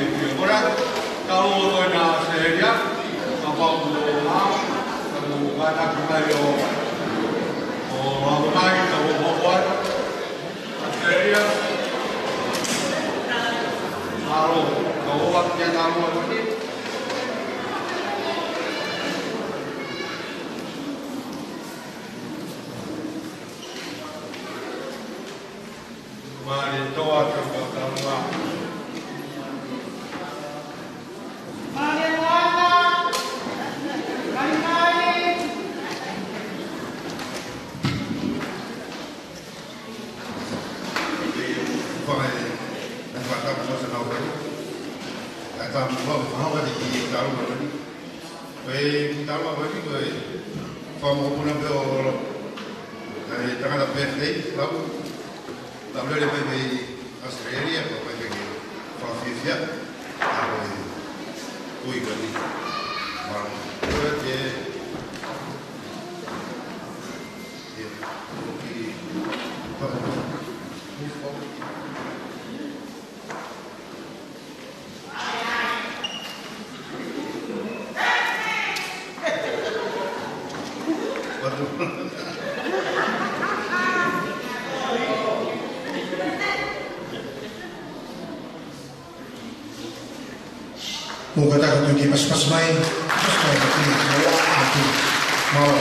Ora kalau ada seria apa mau kalau ada kembali mau naik kalau buat seria kalau waktunya tahu ini mari doa kepada Allah. Moga tak tu di pas main, pas main tu mau.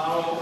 Oh,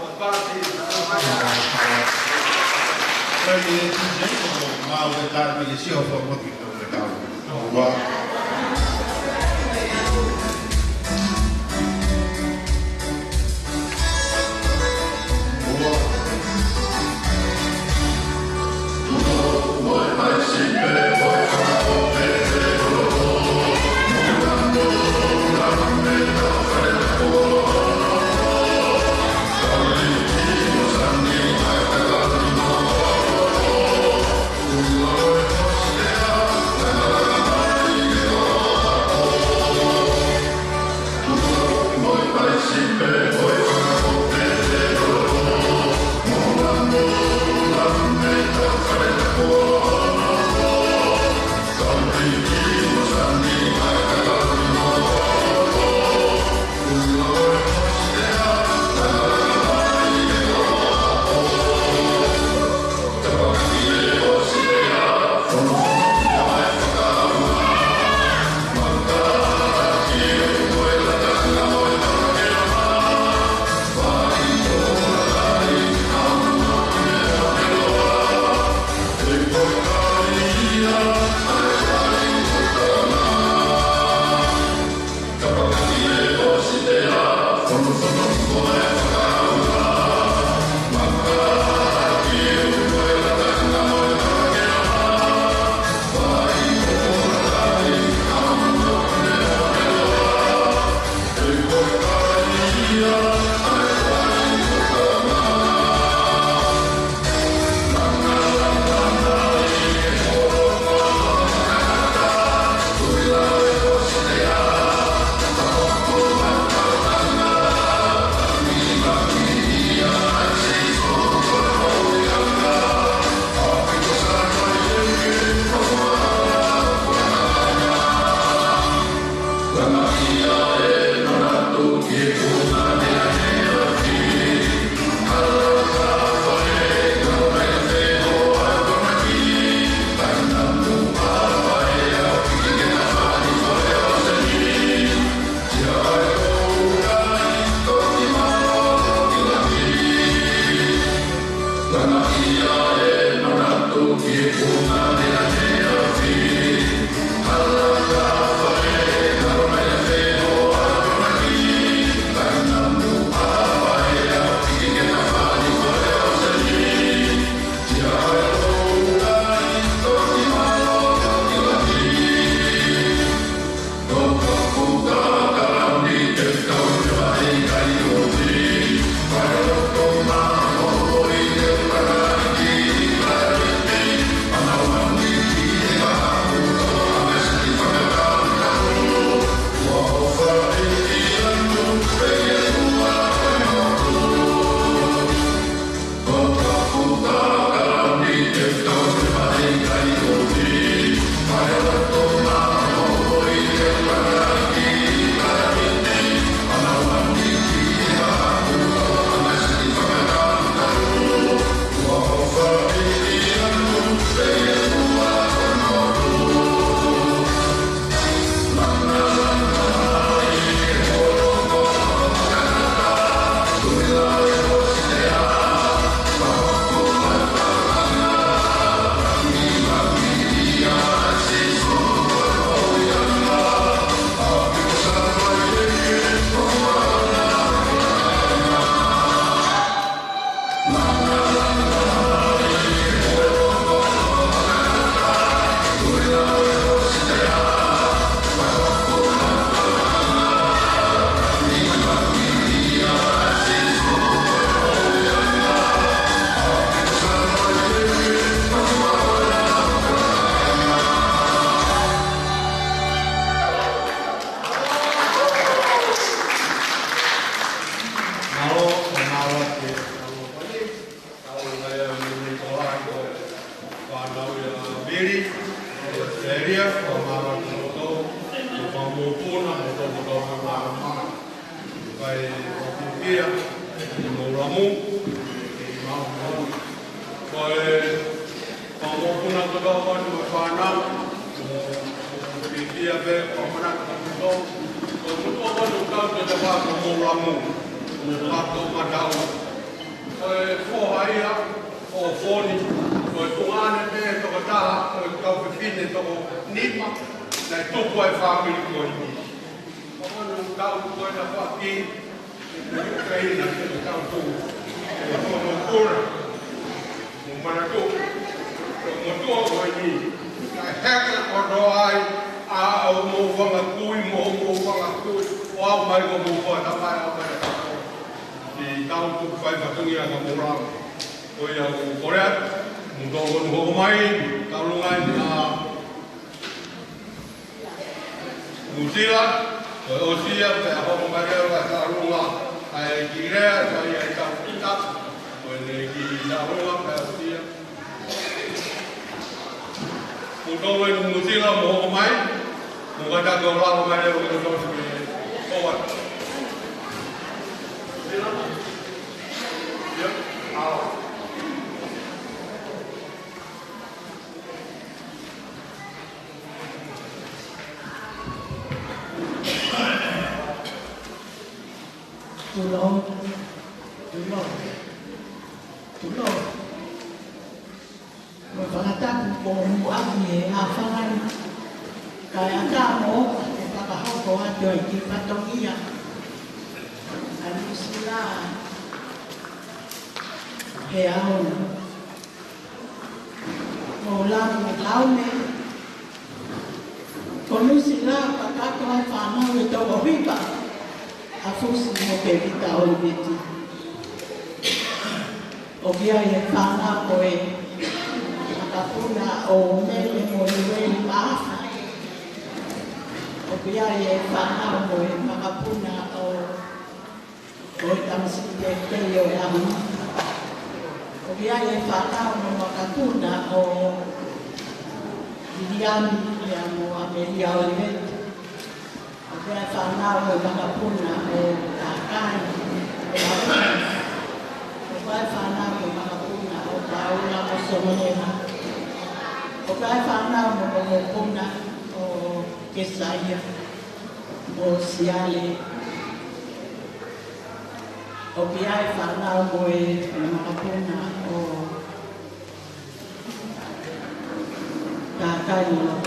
kai no.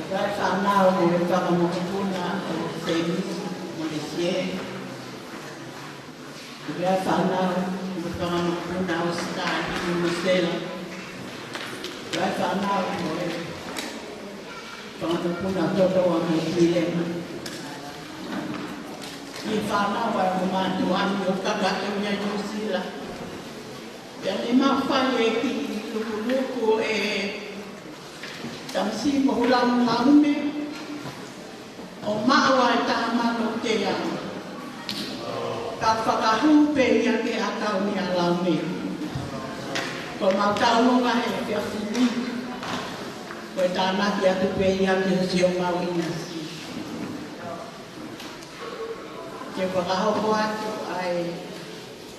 Vai whanau mo e whakamokopuna o Temis, mo le sie. Vai whanau mo e whakamokopuna o Stani, mo Stela. Vai whanau mo e whakamokopuna totoa mo Pilema. I whanau ai mo mātuani o kakate unia Yusila. Pea ne mawhai e ki lukuluku e tamsi mo ulang laume o maawa e tāmano te au. Ka whakahupe ia ke atau ni a laume. Ko mautaunga e pia fili. Ko e tānaki atu pe ia ke sio mau inasi. Ke whakahoko atu ai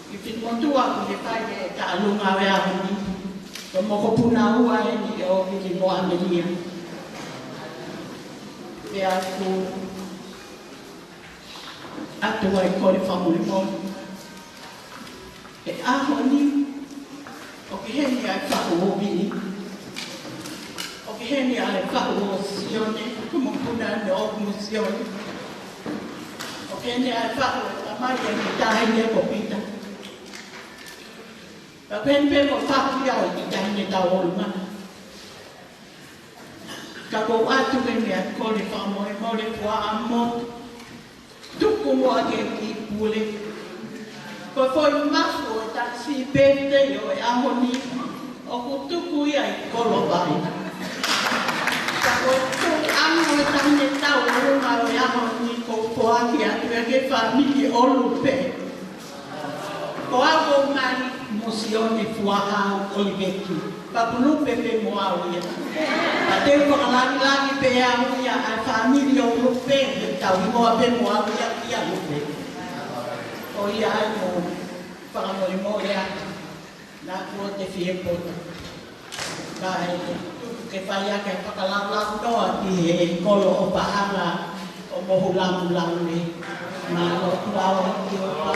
i whitmotua ku te pai e tālunga we ahuni. Ko moko puna ua e ni o ki mo Amelia. Pe aku atu ai kore whamuri moni. E aho ni o ki heni ai whahu o bini. O ki heni ai whahu o sione. Kumo puna ne o kumo sione. O ki heni ai whahu o tamai e ki tāhine ko pita. Ka penpe mo whakia o ki tahine tau olunga. Ka kou atu e mea kore whamoe mole kua amo. Tuku mo ake ki pule. Ko foi mafu o taksi pente o e ahoni. O ku tuku ia i kolo vai. Ka kou tuku amo e tahine tau olunga o e ahoni ko poaki atu e ke famili olupe. Ko ako mani Mosione fuaha Olivetti. Papulupe pe moauia. Pateu whakalaki pe auia a familia o lupe. Tau imoa pe moauia ia lupe. O ia ai mo whakamori mo ea. Nā kua te whie pota. Ka e ke whaia ke whakalau noa ki he kolo o pahanga o mohu lamu ne. Mā o kurawa ki o pa.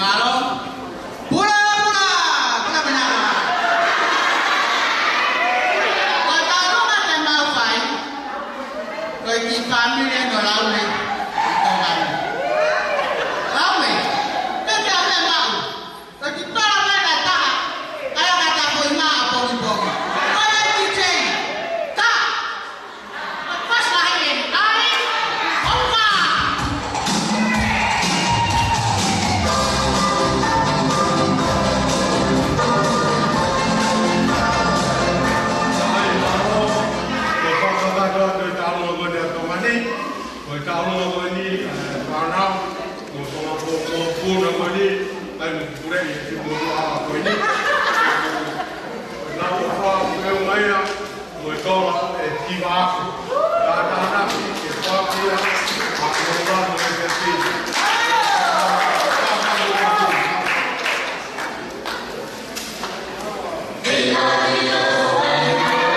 Malo. Pula. Kenapa nyala? Kau tahu macam mau fai? Kau di kami ni no lawe. Lawe. Kita memang. Kau di kami ni tak. Kalau kata kau ina apa. Kau yang DJ. Tak. Pas lahir. Ai. Oma. Hãy subscribe cho kênh Ghiền Mì Gõ để không bỏ lỡ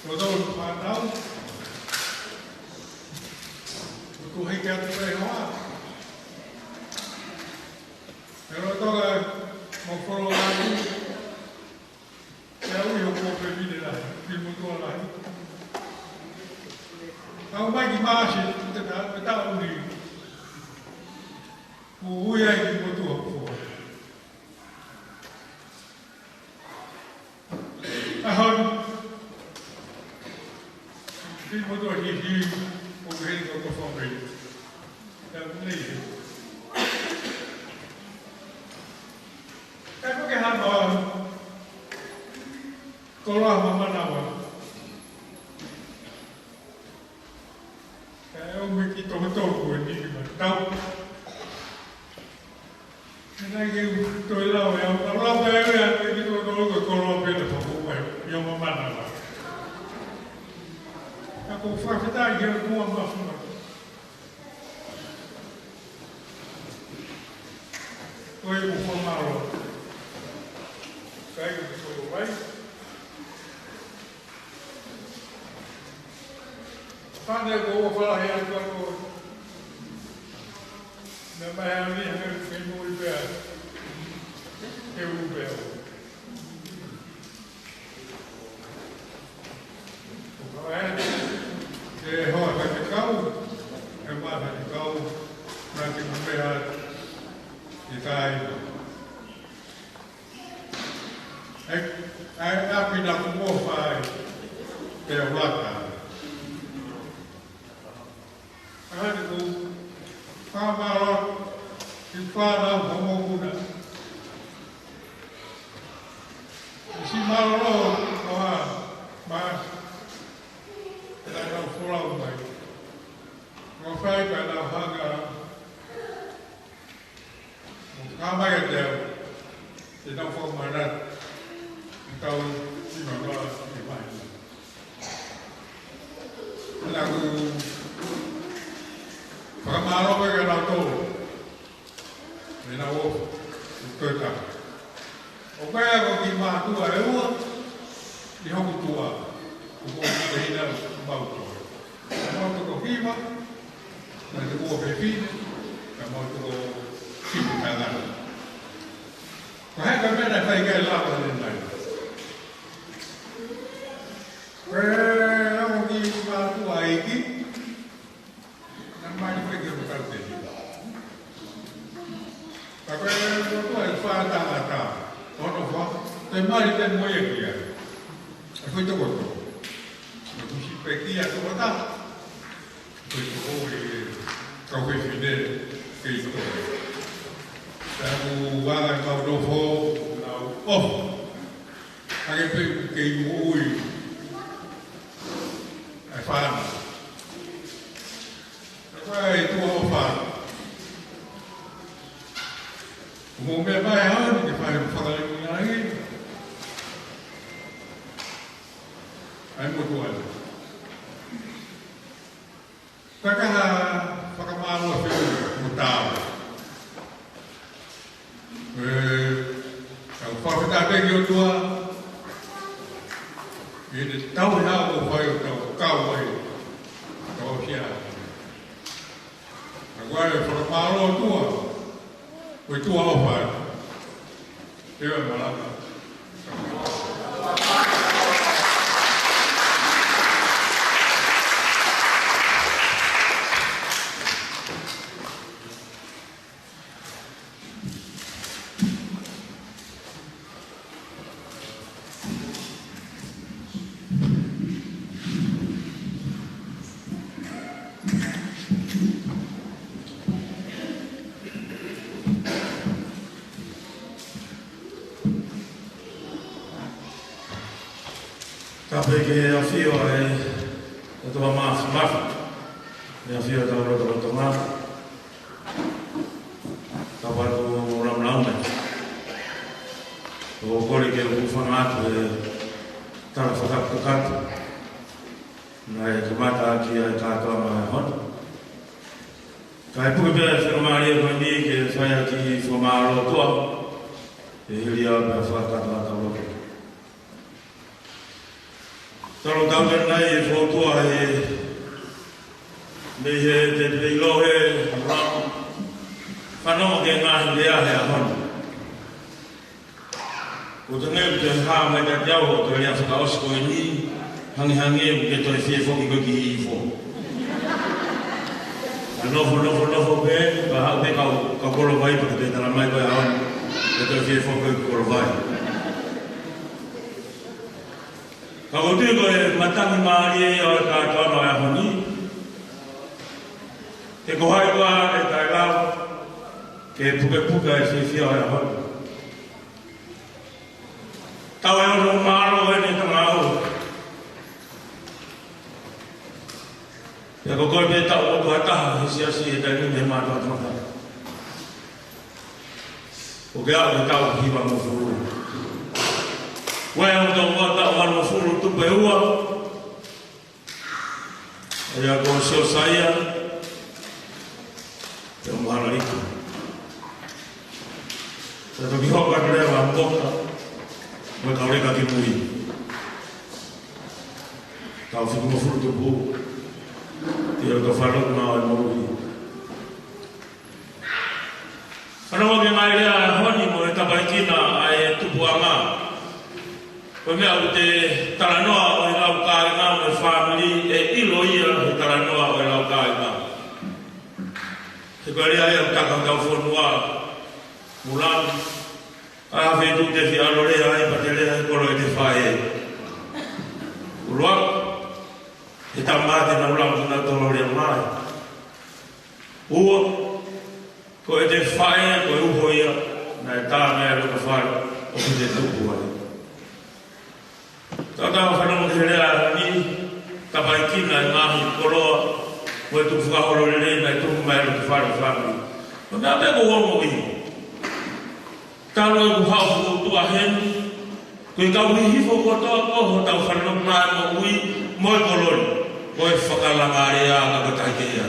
Todo matau. Aku hikat berapa? Kalau toga mau follow lagi, ya udah mau pergi dah, film tu lagi. Kalau bagi masih kita tahu ni, buaya itu tu apa? Ahon, film tu hihi, bukan tu apa sampai, dah ni. Kalau kita hamba, kalau hamba nawa, kalau kita betul pun ni tahu. Lagi betul lah, yang kalau apa yang kita betul kalau apa yang apa yang hamba nawa. Aku faham tak dia tu hamba semua. Kau yang bukan malu. Saya betul baik. Pandai kau falah yang kau. Nama yang ni hanya kau ibadah. Kau ibadah. Kau ada kau, empat ada kau. Nanti membehat kita ini. Api nak mufai terbelakang. Ada tu, kamarot di dalam pemuda. Si marot, mas, dalam pulau baik. Mufai dalam harga. Kamar ada, tidak formalat. Kau si mana di mana? Lagu Pramaro bergerak tu, menawo kereta. Okey, aku kima tu ada, di hong tua, aku berhina bau tu. Kamu tu kau kima, nanti aku berhina, kamu tu kima kanan. Kau kami nak pergi lah dengan lain. Kalau kita tu aiki, nama ni pergi bukan tadi. Tapi kalau tu ada faham mata, orang faham, temari dan moyang dia. Aku itu betul. Aku si pergi aku betul. Aku itu kau fidel ke itu. Aku orang kau dovo, oh, aku pergi ke ibu. Faham. Apa itu faham? Umumnya bayan di faham lagi. Aku betul. Kakak pakai malu mutam. Kalau faham tak ada yang dua. Ini tahu yang apa yang kau siapa? Agora formaram o tua alfa. Eu é malada. Perché a fio è stato mafia, mia figlia è stato mafia, stava fatto una mlauna, o quelli che ho fatto stava fatto canto, è chiamata anche a canto a Mahon. Kai pure per fermare quindi che fai anche formare lo tuo e lì ho fatto la tavola. Kalau tahu nai foto ai, behe de lohe ram, kano ke ngah dia ya hon. Utangnya udah ham ada jauh tu yang suka osko ini, hangi begitu ifo ifo. Novo be, bahag be kau kalau bayi begitu dalam mai bayi hon, begitu ifo kalau bayi. Kalau tu kau matang mari orang kata orang honi, kau hai kau Thailand, ke puka ifo orang hon. Tahu yang rumah ini tengau. Ya kau boleh tahu kau tahu sia-sia dari memang tu macam. Kau kau tahu hilang mufuru. Wah untuk kau tahu hilang mufuru tu beruah. Ya kau saya yang mahal itu. Tetapi kau kan dia mampu. Mereka boleh kaki bui. Tahu fikir mufur tu bu. Dia kefarat mau bui. Kalau orang yang ada honi mau tabaiki na ayat tu buanga. Kami ada taranoa orang lokal na family iloya taranoa orang lokal na. Sekali ayat takkan tahu fonua mulan. Ah, vedo che si allora hai patele quello che fai. Ulwak itamate na ulang na dolore mai. Ko ete fai ko uhoya na ta me lo fai o de tu buai. Tata fano ngere ni tabaiki na ngahi kolo ko tu fuga holo le na tu mai lo fai family. Na te ko wo mo kalau ibu hafal tu ahen, kau hihi foto aku tahu kalau mana mau kolon, kau fakalang area kau tak kaya.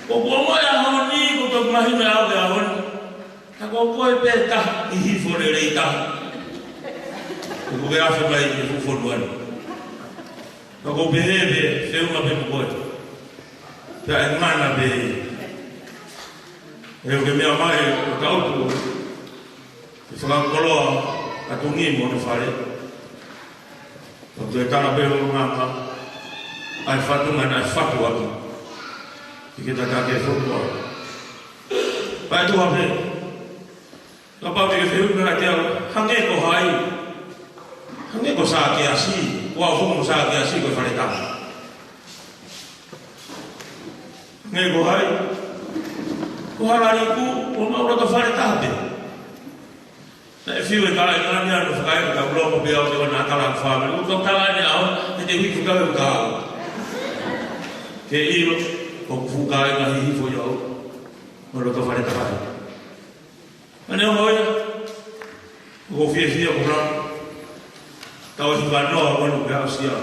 Kau mau ya honi kau tak mahin ya hon, kau peta hihi foto leita. Kau berapa baik hihi fotoan, kau behebe, saya mau buat, saya mana be, eu que minha mãe kau tu. Sekarang kalau aku ni mau nafare, waktu itu tak ada orang ay fatu mana fatu aku, kita tak ada foto. Baik tu apa? Lepas tu kita nak dia hangai ko hai, hangai ko sakit asi, wafung sakit asi ko fare tak. Hangai ko hai, ko halari ku, orang tu fare tak be. Nah, if you kalau yang ni ada fakai, kalau belum biar dia nak kalah family, kalau kalah ni awak, jadi kita fakai kau. Kau kau fakai kau hihi foyo, kalau tu fakai tak. Mana orang kau fia orang, tahu hiban no, orang biar sia.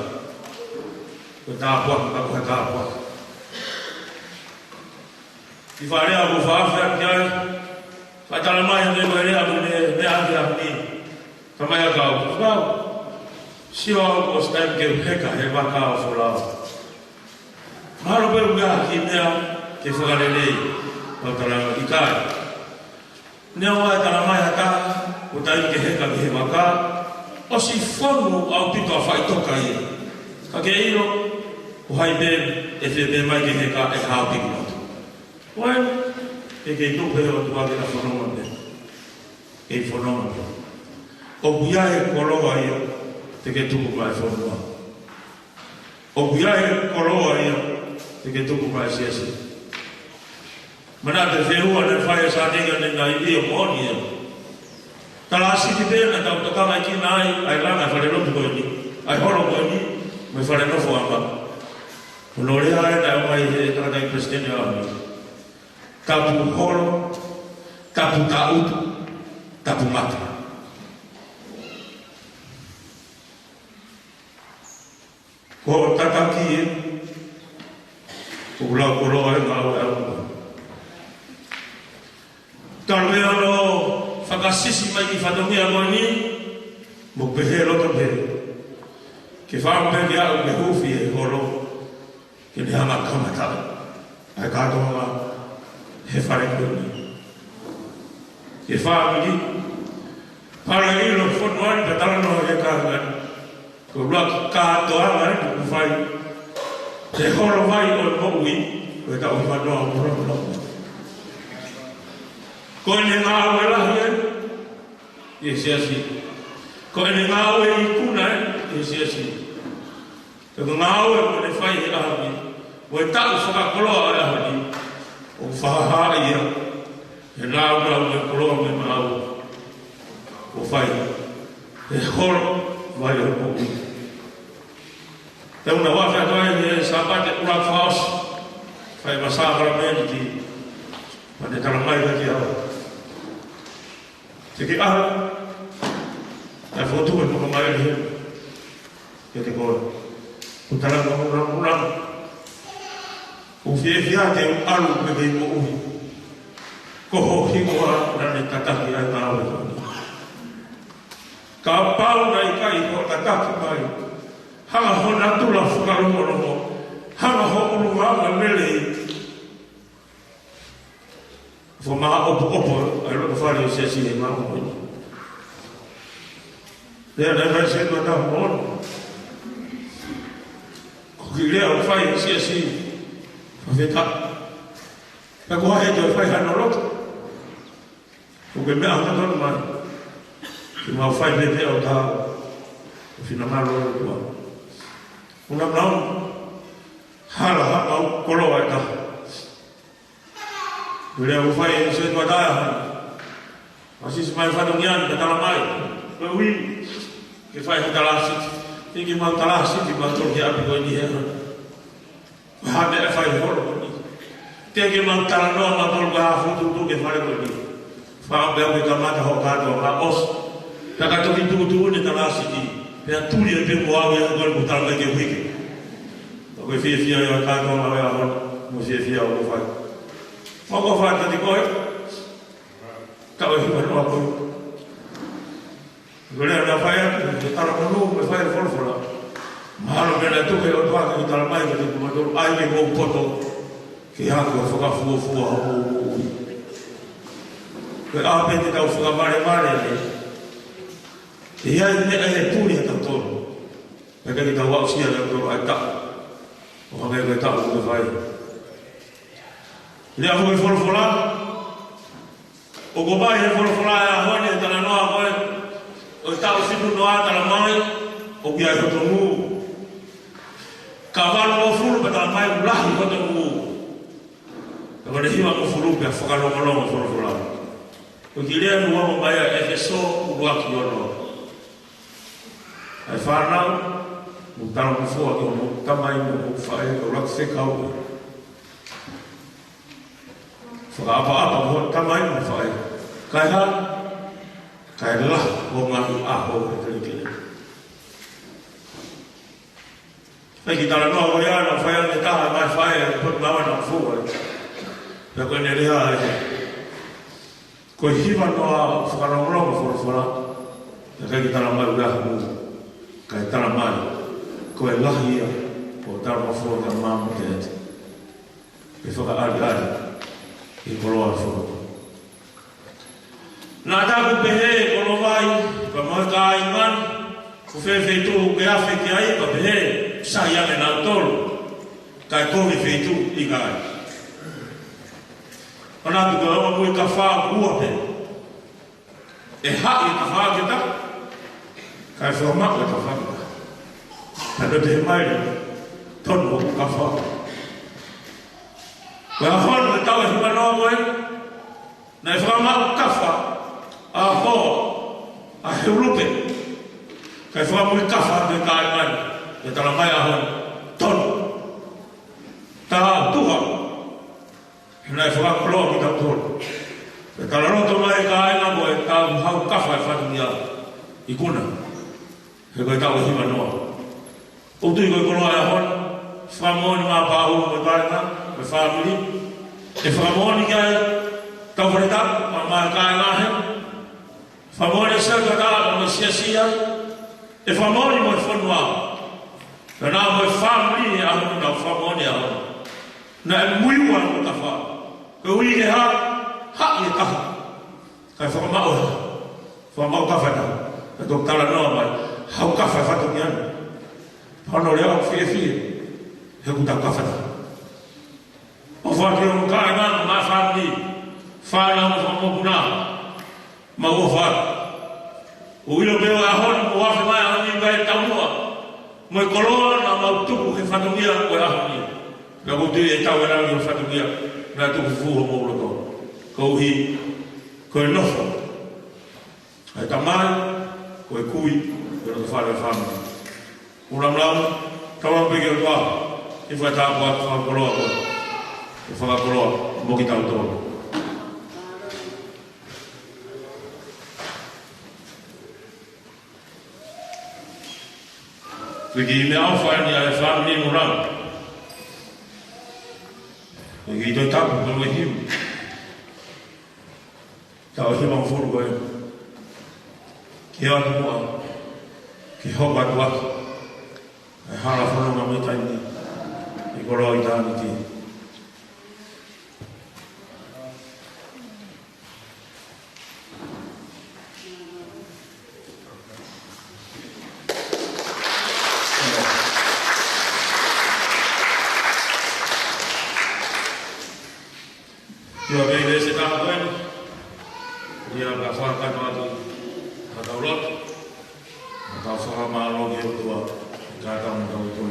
Kau tak apa. Di mana aku faham dia. Kata lama yang dia beri aku ni ada ni, sama yang kau, siapa bos time ke heka heba kau fulau. Malu beruga kita kefukan ini, kata lama ikai. Ni awak kata lama yang kau, utai ke heka heba kau, osifonu au pito afai tokai. Kakek ilo, uhai ben, efebe mai ke heka ekau pikot. Well. Eke itu beliau tu agak fenomen deh, fenomen. Obiai kalau ayah, teke tu bukan fenomen. Obiai kalau ayah, teke tu bukan sia-sia. Mana ada fehu ada fire saat ini kan dengan ini ammonia. Kalau asyik kita nak tahu tak lagi naik, ayah nak fare lo tu ini, ayah orang ini, me fare lo fuamba. Menoleh ayah nak orang ini tak ada presiden yang tabu holo, tabu taud, tabu mati. Kau tataki, ulah orang ngawal. Kalau lo fakasisi mai fadomi agoni, mukbehelo tu be. ke wha me ki au me hufi e holo ke ni hanga kamatau ai kātonga he whare kuni ke wha miki para ilo whonuani ka talanoa ke kāngani ko rua kātoa ngani ku whai te holo vai o moui ko e tau whanoa mura ko e ngā aue lahi e siasi ko e ngā aue i kuna e siasi te ngā aue ko ne whai e ahami o e tau whakakoloa e ahami o whahaha ia e nāu nāu e koloa me mau o whai e holo vai o moui te una wafe atoe e sabate ura whaos whai masākara meni ki ma te taramai ka ki hau te ki aha e whotu e muka mai ni ke te koe ku taranga murang ku whiewhia te alu me kei mo uhi ko ho hingoa rane tataki ai tāwe kani ka pau nei kai ko tataki mai hanga hona tula whakarongo hanga ho urunga ma melei fo maha opo ai roko whare o sesi e maha opo lea nei vai se tua tahu mono ko ki lea o whai sesi whawheta ka koha he te o whai hano roto ko ke mea hana tonu mai ki mau whai pepe au tāu o whina maro o tua una nau hala hapa au koloa e tahu Dure au whai e se tua tae hana. Asisi mai whatongiani ka tala mai. Koe ui, ke whai ho tala siti. Tiki mau tala siti mau tolu ki api koe ni he hana. Hame e whai horo koe ni. Tiki mau tala noa mau tolu ka hafutu tu ke whare koe ni. Whao beo ke kamata ho kātua ka os. Taka toki tukutu ne tala siti. Pea turi e pe moawe e koe mu tala mai ke huike. Koe fia yo kātua mawe a hona. Mo fia o whai. Moko whata te koe, tau e hiwa noa koe. Golea na whaia, te tala manu, me whaia wholwhola. Mahalo mena tuke o tuaka ki tala mai, te kumatoru ai me kou poto, ki haku a whakafua hau ui. Koe ape te tau whakamare ne, te hiai ne e pūri a tau tonu. Me kaki tau wau sia tau tonu ai tau. O hangai koe tau koe whaia. Lea hoi wholwhola, o ko mai he wholwhola e a hone e tala noa koe, o tau sipu noa tala mai, o ki ai hoto ngu. Ka wano o furu pa tala mai ulahi hoto ngu. Ka wane hiwa mo furu pia whakalongalonga wholwhola. O ki lea nuwa mo mai a efeso uruaki ono. Ai whanau, mo tala mo fua ki ono, tamai mo whae, o rak whekau. Whakaapa-apa mo tamai mo whae. Kai ha, kai la o ngahi aho e kalikile. Ai ki tala noa koe ana whae ane taha mai whae e pot mawa na fua. Pea koe ne rea e. Koe hiwa noa whakarongorongo whorofora. Pea kai ki tala mai uraha mu. Kai tala mai. Koe lahi ia o tala mawhua ka mamu te ete. Pea whakaari. I koloa whuru. Nā tāku pehe kolo vai, ka mai ka ai man, ko whewhetu ke awhi ki ai, ka pehe, sa iame nā tolu, kai kohi whetu i ka ai. Anā tu ka oma mui ka whaa kua pe. E hai ka whaa ke ta, kai whamako e ka whaa ke ta. Tano te maire, tonu o ka whaa. Koe a honu e tau e hiwa noa koe, na e whakamau kawha, a hoa, a heurupe. Kai whakamau kawha te kai mai, e tala mai a honu, tonu. Tā tuha, na e whakakoloa ki tau tonu. E tala roto mai ka aina koe, tau hau kawha e whatungi a, i kuna. He koe tau e hiwa noa. Utu i koe koloa e a honu, whakamoni mā pāhu koe tarina, me whamiri, e whakamoni ki ai, tau whareta, ma mai kai ngahe, whamoni e sāka tā, ma sia sia, e whamoni mo e whanua, Nā mo family a ho na famone a ho. Na muiwa no ka fa. Ko ui ke ha i ka. Ka fa ma o. Fa ma ka fa na. Ka to kala no mai. Ha ka fa fa to nyan. Pa no le o fi. He ku ta ka fa. O fa ke o ka na ma family. Fa na mo mo kuna. Ma o fa. O ilo beo a ho mo wa fa mai a ni ba ta mo. Moi koloa na mautuku he whatungia koe ahoni. Ka koutu e tau e rangi o whatungia na tuku fuho mo uroto. Kouhi, koe nofo. Ai tamai, koe kui, koe roto whare whanui. Uram lau, tawang peke o toa, e whai tāpua atu whakoloa koe. E whakoloa, mo ki tau toa. Pergi me au fai ni ai family urang. Pergi do tapu ko him. Tau him ang furu ko. Ki ana mo. Ki ho ba wa. Ai hala fono ma me tai ni. I ko roi ta ni ti. Dia bebe se ta koen. Dia ga fa ka no atu. Ka ta ulot. Ka fa ma lo ge tua. Ka ta mo ta ko.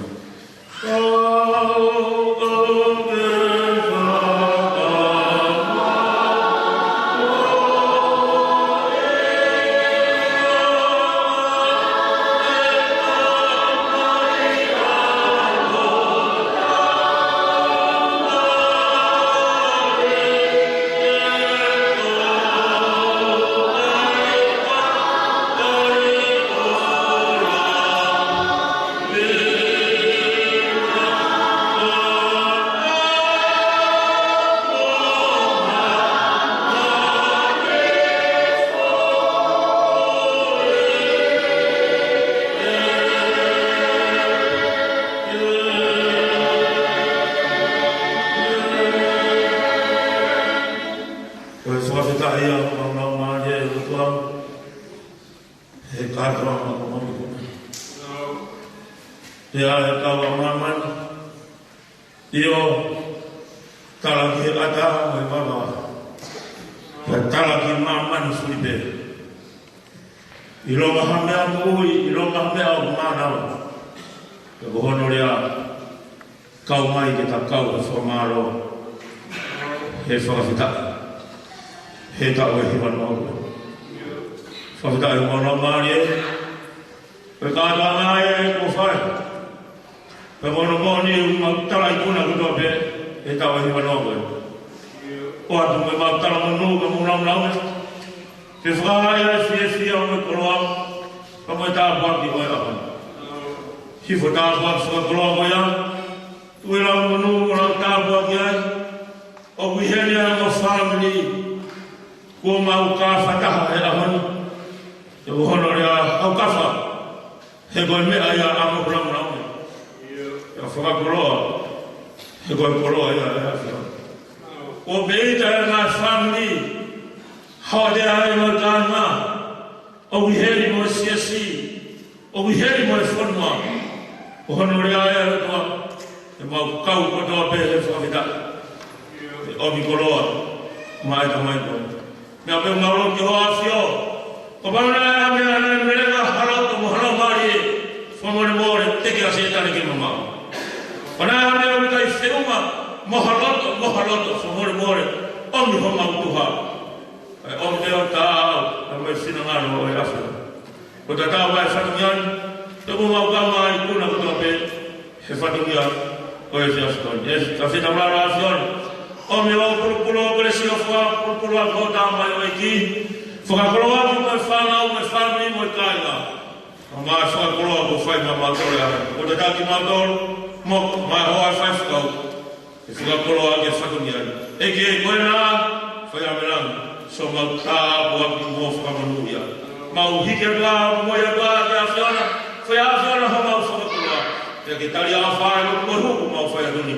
Ya que tal ya fai lo ko hu ma fai duni.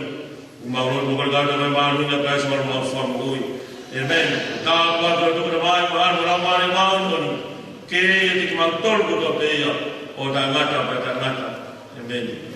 Uma ro mo ga da ma nu na ka so ma so mo ui. Amen. Ta pa do to mai ma ra ma ni ma ni. Ke ti ma tol ko to pe ya. O da ngata pa ta ngata. Amen.